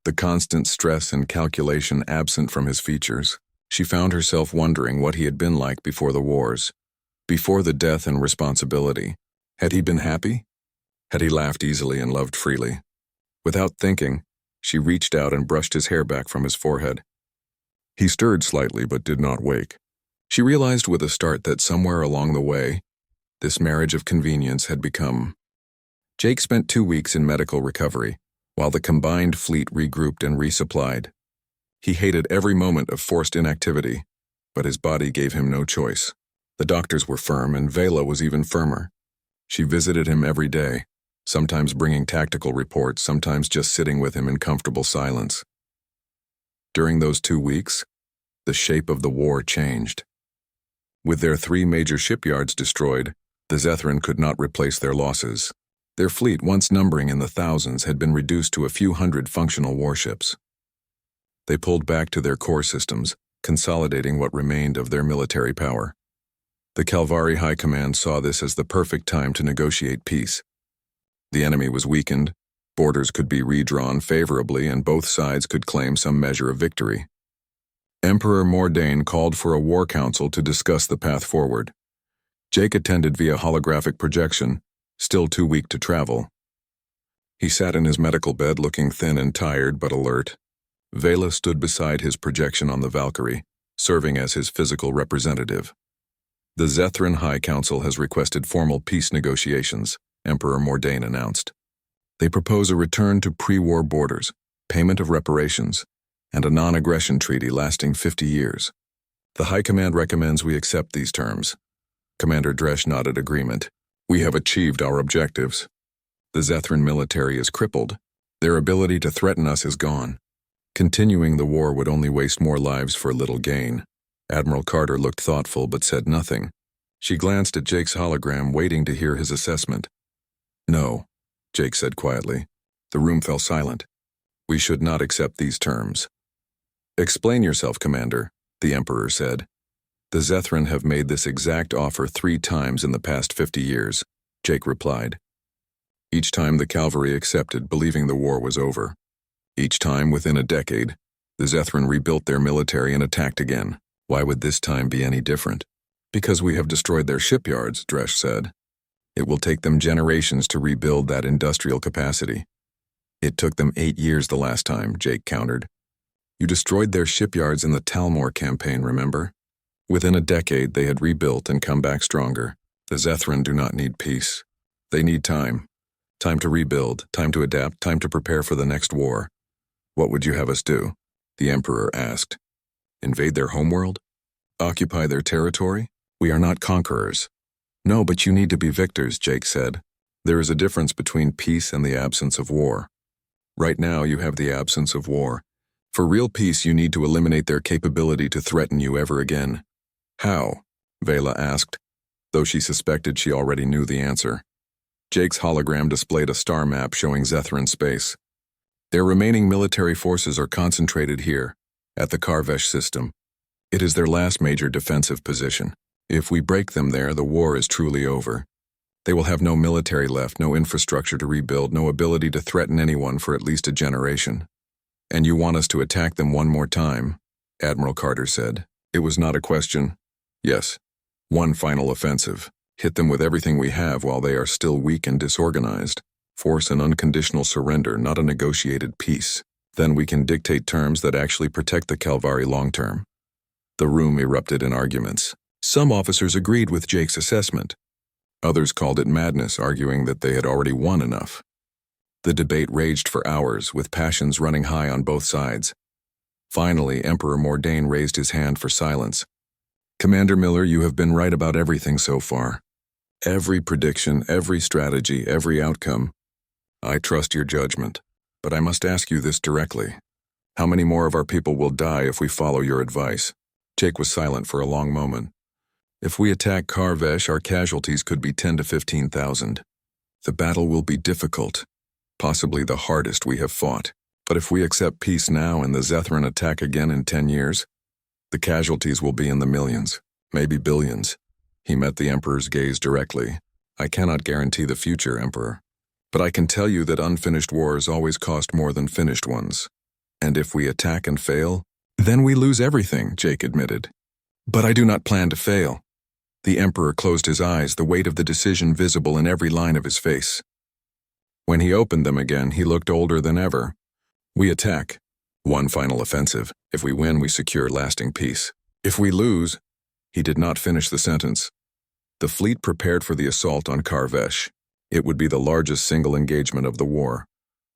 the constant stress and calculation absent from his features. She found herself wondering what he had been like before the wars, before the death and responsibility. Had he been happy? Had he laughed easily and loved freely? Without thinking, she reached out and brushed his hair back from his forehead. He stirred slightly but did not wake. She realized with a start that somewhere along the way, this marriage of convenience had become. Jake spent 2 weeks in medical recovery, while the combined fleet regrouped and resupplied. He hated every moment of forced inactivity, but his body gave him no choice. The doctors were firm, and Vela was even firmer. She visited him every day, sometimes bringing tactical reports, sometimes just sitting with him in comfortable silence. During those 2 weeks, the shape of the war changed. With their 3 major shipyards destroyed, the Zethran could not replace their losses. Their fleet, once numbering in the thousands, had been reduced to a few hundred functional warships. They pulled back to their core systems, consolidating what remained of their military power. The Calvari High Command saw this as the perfect time to negotiate peace. The enemy was weakened, borders could be redrawn favorably, and both sides could claim some measure of victory. Emperor Mordain called for a war council to discuss the path forward. Jake attended via holographic projection, still too weak to travel. He sat in his medical bed looking thin and tired but alert. Vela stood beside his projection on the Valkyrie, serving as his physical representative. The Zethran High Council has requested formal peace negotiations, Emperor Mordain announced. They propose a return to pre-war borders, payment of reparations, and a non-aggression treaty lasting 50 years. The High Command recommends we accept these terms. Commander Dresch nodded agreement. We have achieved our objectives. The Zethran military is crippled. Their ability to threaten us is gone. Continuing the war would only waste more lives for little gain. Admiral Carter looked thoughtful but said nothing. She glanced at Jake's hologram, waiting to hear his assessment. No, Jake said quietly. The room fell silent. We should not accept these terms. Explain yourself, Commander, the Emperor said. The Zethran have made this exact offer 3 times in the past 50 years, Jake replied. Each time the cavalry accepted, believing the war was over. Each time within a decade, the Zethran rebuilt their military and attacked again. Why would this time be any different? Because we have destroyed their shipyards, Dresch said. It will take them generations to rebuild that industrial capacity. It took them 8 years the last time, Jake countered. You destroyed their shipyards in the Talmor campaign, remember? Within a decade, they had rebuilt and come back stronger. The Zethran do not need peace. They need time. Time to rebuild, time to adapt, time to prepare for the next war. What would you have us do? The Emperor asked. Invade their homeworld? Occupy their territory? We are not conquerors. No, but you need to be victors, Jake said. There is a difference between peace and the absence of war. Right now, you have the absence of war. For real peace, you need to eliminate their capability to threaten you ever again. How? Vela asked, though she suspected she already knew the answer. Jake's hologram displayed a star map showing Zethran space. Their remaining military forces are concentrated here, at the Karvesh system. It is their last major defensive position. If we break them there, the war is truly over. They will have no military left, no infrastructure to rebuild, no ability to threaten anyone for at least a generation. And you want us to attack them one more time, Admiral Carter said. It was not a question. Yes, one final offensive. Hit them with everything we have while they are still weak and disorganized. Force an unconditional surrender, not a negotiated peace. Then we can dictate terms that actually protect the Calvari long-term. The room erupted in arguments. Some officers agreed with Jake's assessment. Others called it madness, arguing that they had already won enough. The debate raged for hours, with passions running high on both sides. Finally, Emperor Mordain raised his hand for silence. Commander Miller, you have been right about everything so far. Every prediction, every strategy, every outcome. I trust your judgment, but I must ask you this directly. How many more of our people will die if we follow your advice? Jake was silent for a long moment. If we attack Karvesh, our casualties could be 10 to 15,000. The battle will be difficult, possibly the hardest we have fought. But if we accept peace now and the Zethran attack again in 10 years, the casualties will be in the millions, maybe billions. He met the Emperor's gaze directly. I cannot guarantee the future, Emperor. But I can tell you that unfinished wars always cost more than finished ones. And if we attack and fail, then we lose everything, Jake admitted. But I do not plan to fail. The Emperor closed his eyes, the weight of the decision visible in every line of his face. When he opened them again, he looked older than ever. We attack. One final offensive. If we win, we secure lasting peace. If we lose, he did not finish the sentence. The fleet prepared for the assault on Karvesh. It would be the largest single engagement of the war,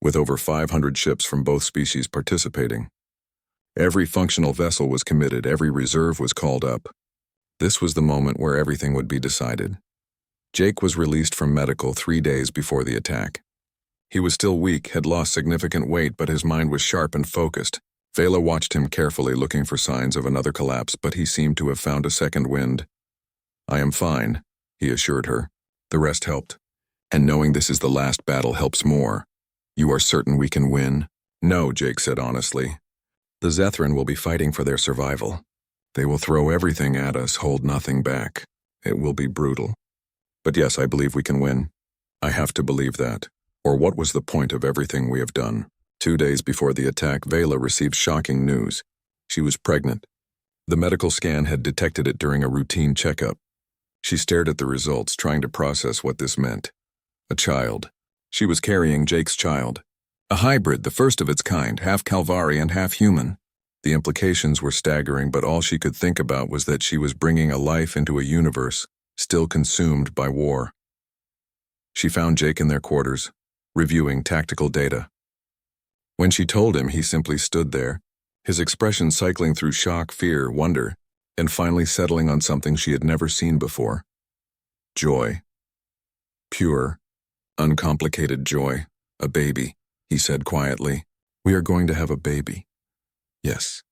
with over 500 ships from both species participating. Every functional vessel was committed, every reserve was called up. This was the moment where everything would be decided. Jake was released from medical 3 days before the attack. He was still weak, had lost significant weight, but his mind was sharp and focused. Vela watched him carefully, looking for signs of another collapse, but he seemed to have found a second wind. I am fine, he assured her. The rest helped. And knowing this is the last battle helps more. You are certain we can win? No, Jake said honestly. The Zethran will be fighting for their survival. They will throw everything at us, hold nothing back. It will be brutal. But yes, I believe we can win. I have to believe that. Or what was the point of everything we have done? 2 days before the attack, Vela received shocking news. She was pregnant. The medical scan had detected it during a routine checkup. She stared at the results, trying to process what this meant. A child. She was carrying Jake's child. A hybrid, the first of its kind, half Calvari and half human. The implications were staggering, but all she could think about was that she was bringing a life into a universe still consumed by war. She found Jake in their quarters, reviewing tactical data. When she told him, he simply stood there, his expression cycling through shock, fear, wonder, and finally settling on something she had never seen before. Joy. Pure, uncomplicated joy. A baby, he said quietly. We are going to have a baby. Yes.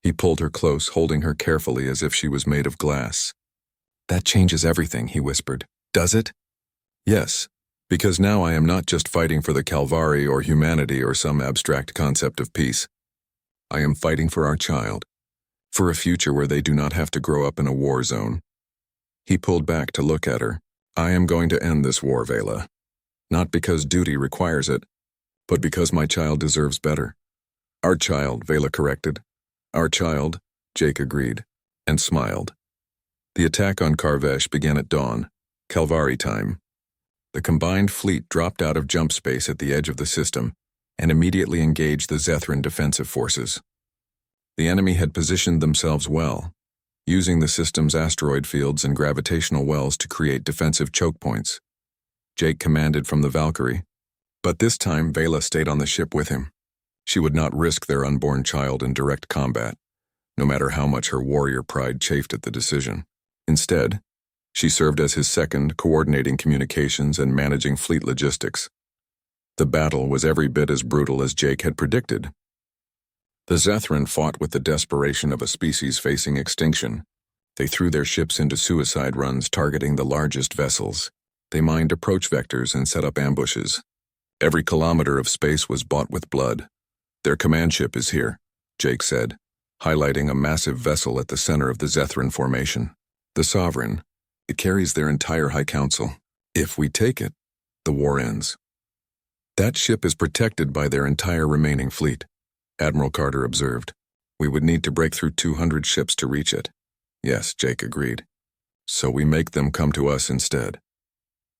He pulled her close, holding her carefully as if she was made of glass. That changes everything, he whispered. Does it? Yes, because now I am not just fighting for the Calvari or humanity or some abstract concept of peace. I am fighting for our child, for a future where they do not have to grow up in a war zone. He pulled back to look at her. I am going to end this war, Vela. Not because duty requires it, but because my child deserves better. Our child, Vela corrected. Our child, Jake agreed, and smiled. The attack on Karvesh began at dawn, Calvari time. The combined fleet dropped out of jump space at the edge of the system and immediately engaged the Zethran defensive forces. The enemy had positioned themselves well, using the system's asteroid fields and gravitational wells to create defensive choke points. Jake commanded from the Valkyrie, but this time Vela stayed on the ship with him. She would not risk their unborn child in direct combat, no matter how much her warrior pride chafed at the decision. Instead, she served as his second, coordinating communications and managing fleet logistics. The battle was every bit as brutal as Jake had predicted. The Zethran fought with the desperation of a species facing extinction. They threw their ships into suicide runs targeting the largest vessels. They mined approach vectors and set up ambushes. Every kilometer of space was bought with blood. Their command ship is here, Jake said, highlighting a massive vessel at the center of the Zethran formation. The Sovereign. It carries their entire High Council. If we take it, the war ends. That ship is protected by their entire remaining fleet, Admiral Carter observed. We would need to break through 200 ships to reach it. Yes, Jake agreed. So we make them come to us instead.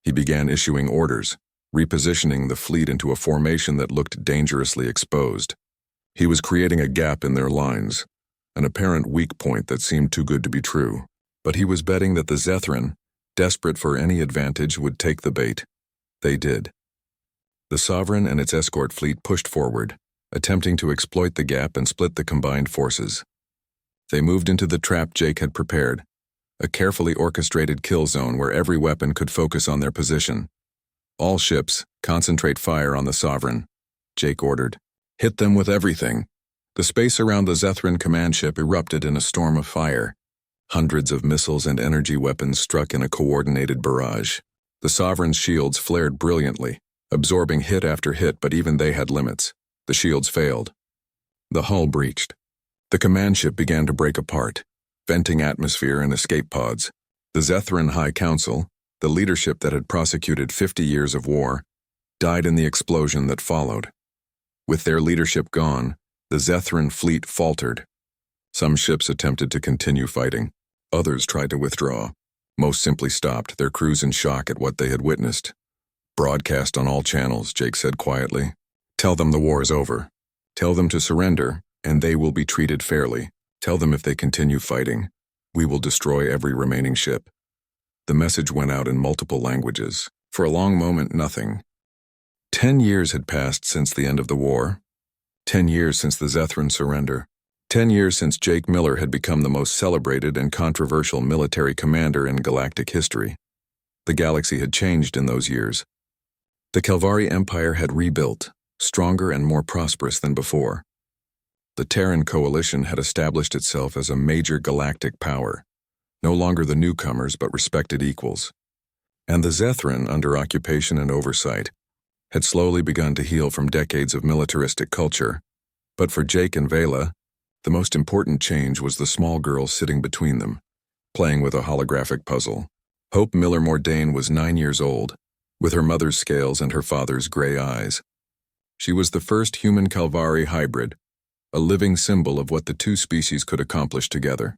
He began issuing orders, repositioning the fleet into a formation that looked dangerously exposed. He was creating a gap in their lines, an apparent weak point that seemed too good to be true. But he was betting that the Zethran, desperate for any advantage, would take the bait. They did. The Sovereign and its escort fleet pushed forward, attempting to exploit the gap and split the combined forces. They moved into the trap Jake had prepared, a carefully orchestrated kill zone where every weapon could focus on their position. All ships, concentrate fire on the Sovereign, Jake ordered. Hit them with everything. The space around the Zethran command ship erupted in a storm of fire. Hundreds of missiles and energy weapons struck in a coordinated barrage. The Sovereign's shields flared brilliantly, absorbing hit after hit, but even they had limits. The shields failed. The hull breached. The command ship began to break apart, venting atmosphere and escape pods. The Zethran High Council, the leadership that had prosecuted 50 years of war, died in the explosion that followed. With their leadership gone, the Zethran fleet faltered. Some ships attempted to continue fighting. Others tried to withdraw. Most simply stopped, their crews in shock at what they had witnessed. Broadcast on all channels, Jake said quietly. Tell them the war is over. Tell them to surrender, and they will be treated fairly. Tell them if they continue fighting, we will destroy every remaining ship. The message went out in multiple languages. For a long moment, nothing. 10 years had passed since the end of the war. 10 years since the Zethran surrender. 10 years since Jake Miller had become the most celebrated and controversial military commander in galactic history. The galaxy had changed in those years. The Calvari Empire had rebuilt, stronger and more prosperous than before. The Terran Coalition had established itself as a major galactic power, no longer the newcomers but respected equals. And the Zethran, under occupation and oversight, had slowly begun to heal from decades of militaristic culture. But for Jake and Vela, The most important change was the small girl sitting between them, playing with a holographic puzzle. Hope Miller Mordain was 9 years old, with her mother's scales and her father's gray eyes. She was the first human Calvari hybrid, a living symbol of what the two species could accomplish together.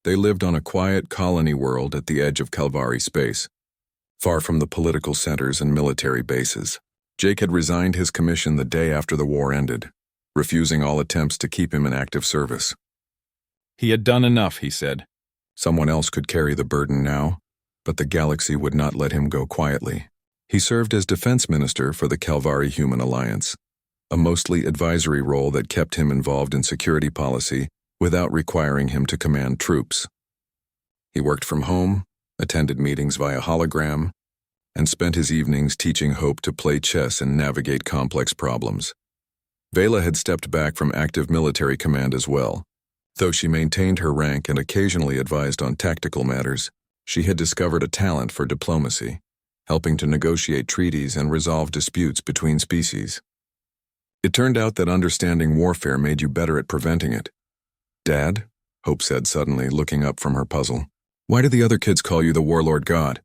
They lived on a quiet colony world at the edge of Calvari space, far from the political centers and military bases. Jake had resigned his commission the day after the war ended, refusing all attempts to keep him in active service. He had done enough, he said. Someone else could carry the burden now, but the galaxy would not let him go quietly. He served as defense minister for the Calvari Human Alliance, a mostly advisory role that kept him involved in security policy without requiring him to command troops. He worked from home, attended meetings via hologram, and spent his evenings teaching Hope to play chess and navigate complex problems. Vela had stepped back from active military command as well. Though she maintained her rank and occasionally advised on tactical matters, she had discovered a talent for diplomacy, helping to negotiate treaties and resolve disputes between species. It turned out that understanding warfare made you better at preventing it. "Dad," Hope said suddenly, looking up from her puzzle, "why do the other kids call you the Warlord God?"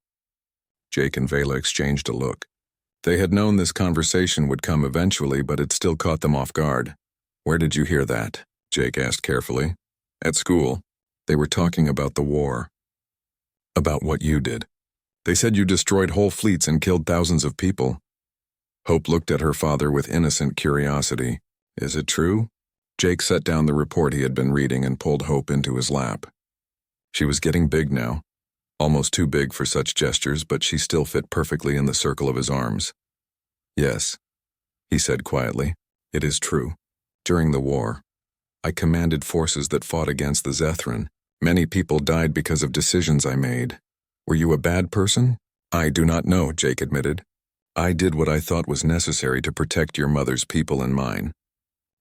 Jake and Vela exchanged a look. They had known this conversation would come eventually, but it still caught them off guard. "Where did you hear that?" Jake asked carefully. "At school. They were talking about the war. About what you did. They said you destroyed whole fleets and killed thousands of people." Hope looked at her father with innocent curiosity. "Is it true?" Jake set down the report he had been reading and pulled Hope into his lap. She was getting big now, almost too big for such gestures, but she still fit perfectly in the circle of his arms. "Yes," he said quietly, "it is true. During the war, I commanded forces that fought against the Zethran. Many people died because of decisions I made. Were you a bad person?" "I do not know," Jake admitted. "I did what I thought was necessary to protect your mother's people and mine.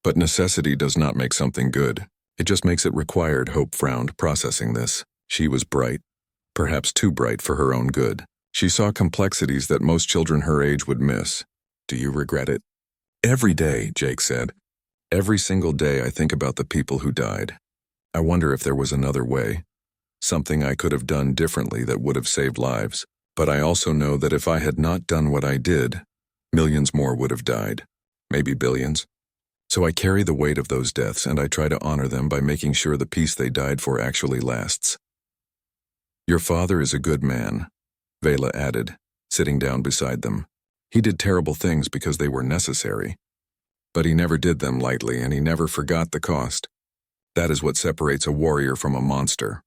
But necessity does not make something good. It just makes it required." Hope frowned, processing this. She was bright, perhaps too bright for her own good. She saw complexities that most children her age would miss. "Do you regret it?" "Every day," Jake said. "Every single day I think about the people who died. I wonder if there was another way, something I could have done differently that would have saved lives. But I also know that if I had not done what I did, millions more would have died, maybe billions. So I carry the weight of those deaths and I try to honor them by making sure the peace they died for actually lasts." "Your father is a good man," Vela added, sitting down beside them. "He did terrible things because they were necessary. But he never did them lightly and he never forgot the cost. That is what separates a warrior from a monster."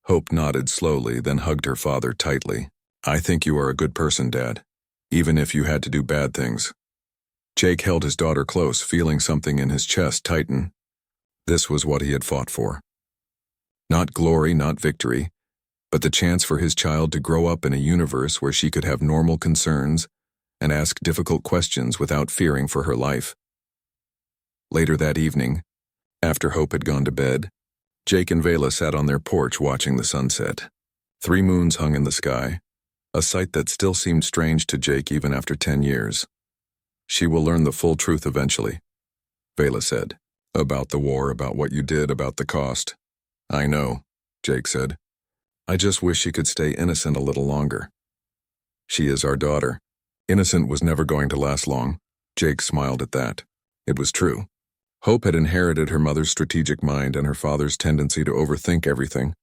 Hope nodded slowly, then hugged her father tightly. "I think you are a good person, Dad, even if you had to do bad things." Jake held his daughter close, feeling something in his chest tighten. This was what he had fought for. Not glory, not victory, but the chance for his child to grow up in a universe where she could have normal concerns and ask difficult questions without fearing for her life. Later that evening, after Hope had gone to bed, Jake and Vela sat on their porch watching the sunset. 3 moons hung in the sky, a sight that still seemed strange to Jake even after 10 years. "She will learn the full truth eventually," Vela said. "About the war, about what you did, about the cost." "I know," Jake said. "I just wish she could stay innocent a little longer. She is our daughter. Innocent was never going to last long." Jake smiled at that. It was true. Hope had inherited her mother's strategic mind and her father's tendency to overthink everything.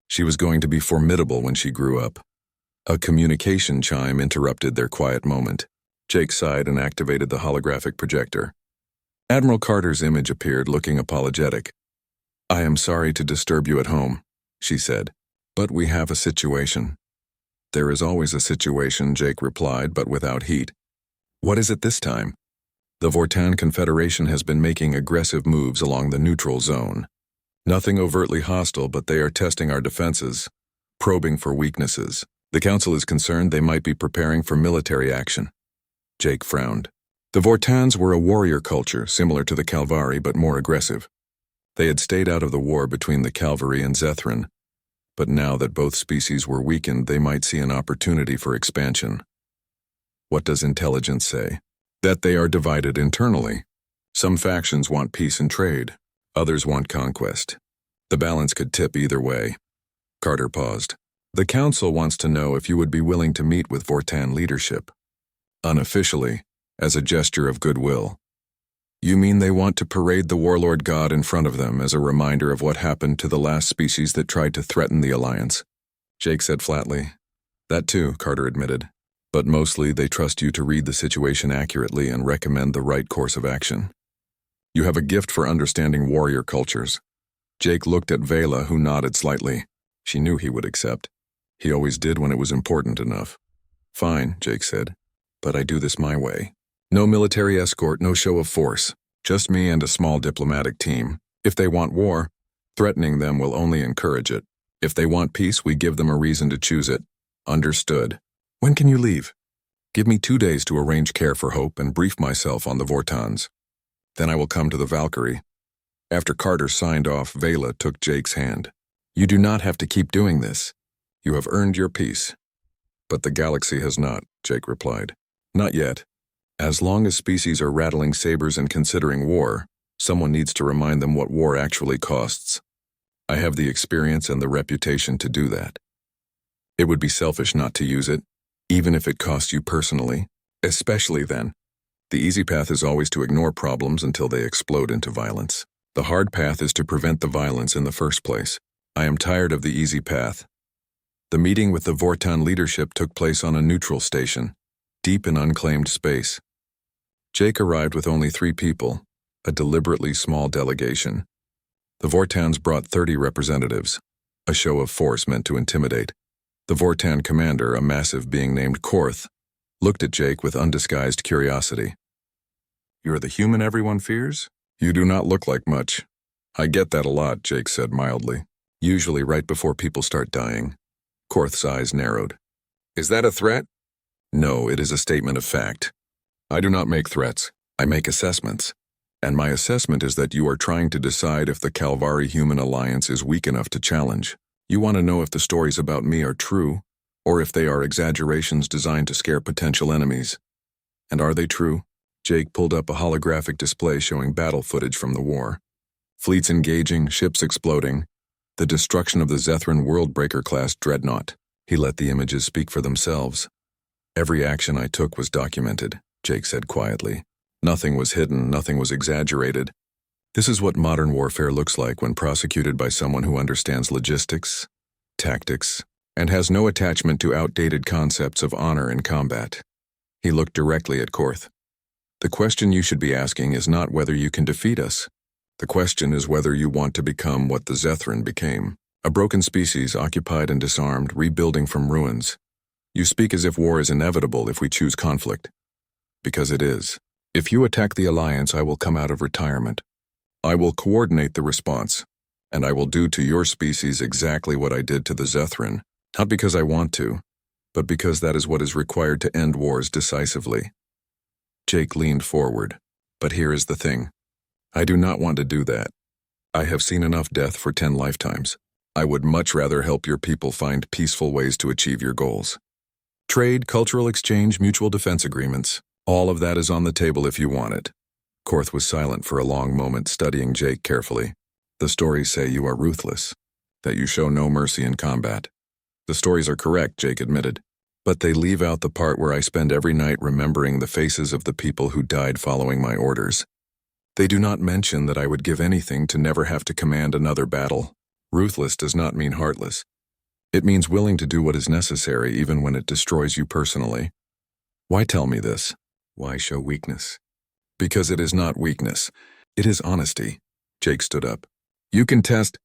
She was going to be formidable when she grew up. A communication chime interrupted their quiet moment. Jake sighed and activated the holographic projector. Admiral Carter's image appeared, looking apologetic. "I am sorry to disturb you at home," she said, "but we have a situation." "There is always a situation," Jake replied, but without heat. "What is it this time?" "The Vortan Confederation has been making aggressive moves along the neutral zone. Nothing overtly hostile, but they are testing our defenses, probing for weaknesses. The Council is concerned they might be preparing for military action." Jake frowned. The Vortans were a warrior culture, similar to the Calvari but more aggressive. They had stayed out of the war between the Calvari and Zethran, but now that both species were weakened, they might see an opportunity for expansion. "What does intelligence say?" "That they are divided internally. Some factions want peace and trade. Others want conquest. The balance could tip either way. Carter paused. The council wants to know if you would be willing to meet with Vortan leadership. Unofficially, as a gesture of goodwill. You mean they want to parade the Warlord God in front of them as a reminder of what happened to the last species that tried to threaten the Alliance? Jake said flatly. That too, Carter admitted. But mostly they trust you to read the situation accurately and recommend the right course of action. You have a gift for understanding warrior cultures. Jake looked at Vela, who nodded slightly. She knew he would accept. He always did when it was important enough. Fine, Jake said. But I do this my way. No military escort, no show of force. Just me and a small diplomatic team. If they want war, threatening them will only encourage it. If they want peace, we give them a reason to choose it. Understood. When can you leave? Give me 2 days to arrange care for Hope and brief myself on the Vortans. Then I will come to the Valkyrie. After Carter signed off, Vela took Jake's hand. You do not have to keep doing this. You have earned your peace. But the galaxy has not, Jake replied. Not yet. As long as species are rattling sabers and considering war, someone needs to remind them what war actually costs. I have the experience and the reputation to do that. It would be selfish not to use it, even if it costs you personally, especially then. The easy path is always to ignore problems until they explode into violence. The hard path is to prevent the violence in the first place. I am tired of the easy path. The meeting with the Vortan leadership took place on a neutral station, deep in unclaimed space. Jake arrived with only 3 people, a deliberately small delegation. The Vortans brought 30 representatives, a show of force meant to intimidate. The Vortan commander, a massive being named Korth, looked at Jake with undisguised curiosity. You are the human everyone fears? You do not look like much. I get that a lot, Jake said mildly, usually right before people start dying. Korth's eyes narrowed. Is that a threat? No, it is a statement of fact. I do not make threats. I make assessments. And my assessment is that you are trying to decide if the Calvari-Human Alliance is weak enough to challenge. You want to know if the stories about me are true, or if they are exaggerations designed to scare potential enemies. And are they true? Jake pulled up a holographic display showing battle footage from the war. Fleets engaging, ships exploding, the destruction of the Zethran Worldbreaker-class dreadnought. He let the images speak for themselves. Every action I took was documented, Jake said quietly. Nothing was hidden, nothing was exaggerated. This is what modern warfare looks like when prosecuted by someone who understands logistics, tactics, and has no attachment to outdated concepts of honor in combat. He looked directly at Korth. The question you should be asking is not whether you can defeat us. The question is whether you want to become what the Zethran became, a broken species occupied and disarmed, rebuilding from ruins. You speak as if war is inevitable if we choose conflict. Because it is. If you attack the Alliance, I will come out of retirement. I will coordinate the response, and I will do to your species exactly what I did to the Zethran, not because I want to, but because that is what is required to end wars decisively. Jake leaned forward. But here is the thing. I do not want to do that. I have seen enough death for 10 lifetimes. I would much rather help your people find peaceful ways to achieve your goals. Trade, cultural exchange, mutual defense agreements. All of that is on the table if you want it. Korth was silent for a long moment, studying Jake carefully. The stories say you are ruthless, that you show no mercy in combat. The stories are correct, Jake admitted, but they leave out the part where I spend every night remembering the faces of the people who died following my orders. They do not mention that I would give anything to never have to command another battle. Ruthless does not mean heartless. It means willing to do what is necessary even when it destroys you personally. Why tell me this? Why show weakness? Because it is not weakness. It is honesty. Jake stood up. You can test.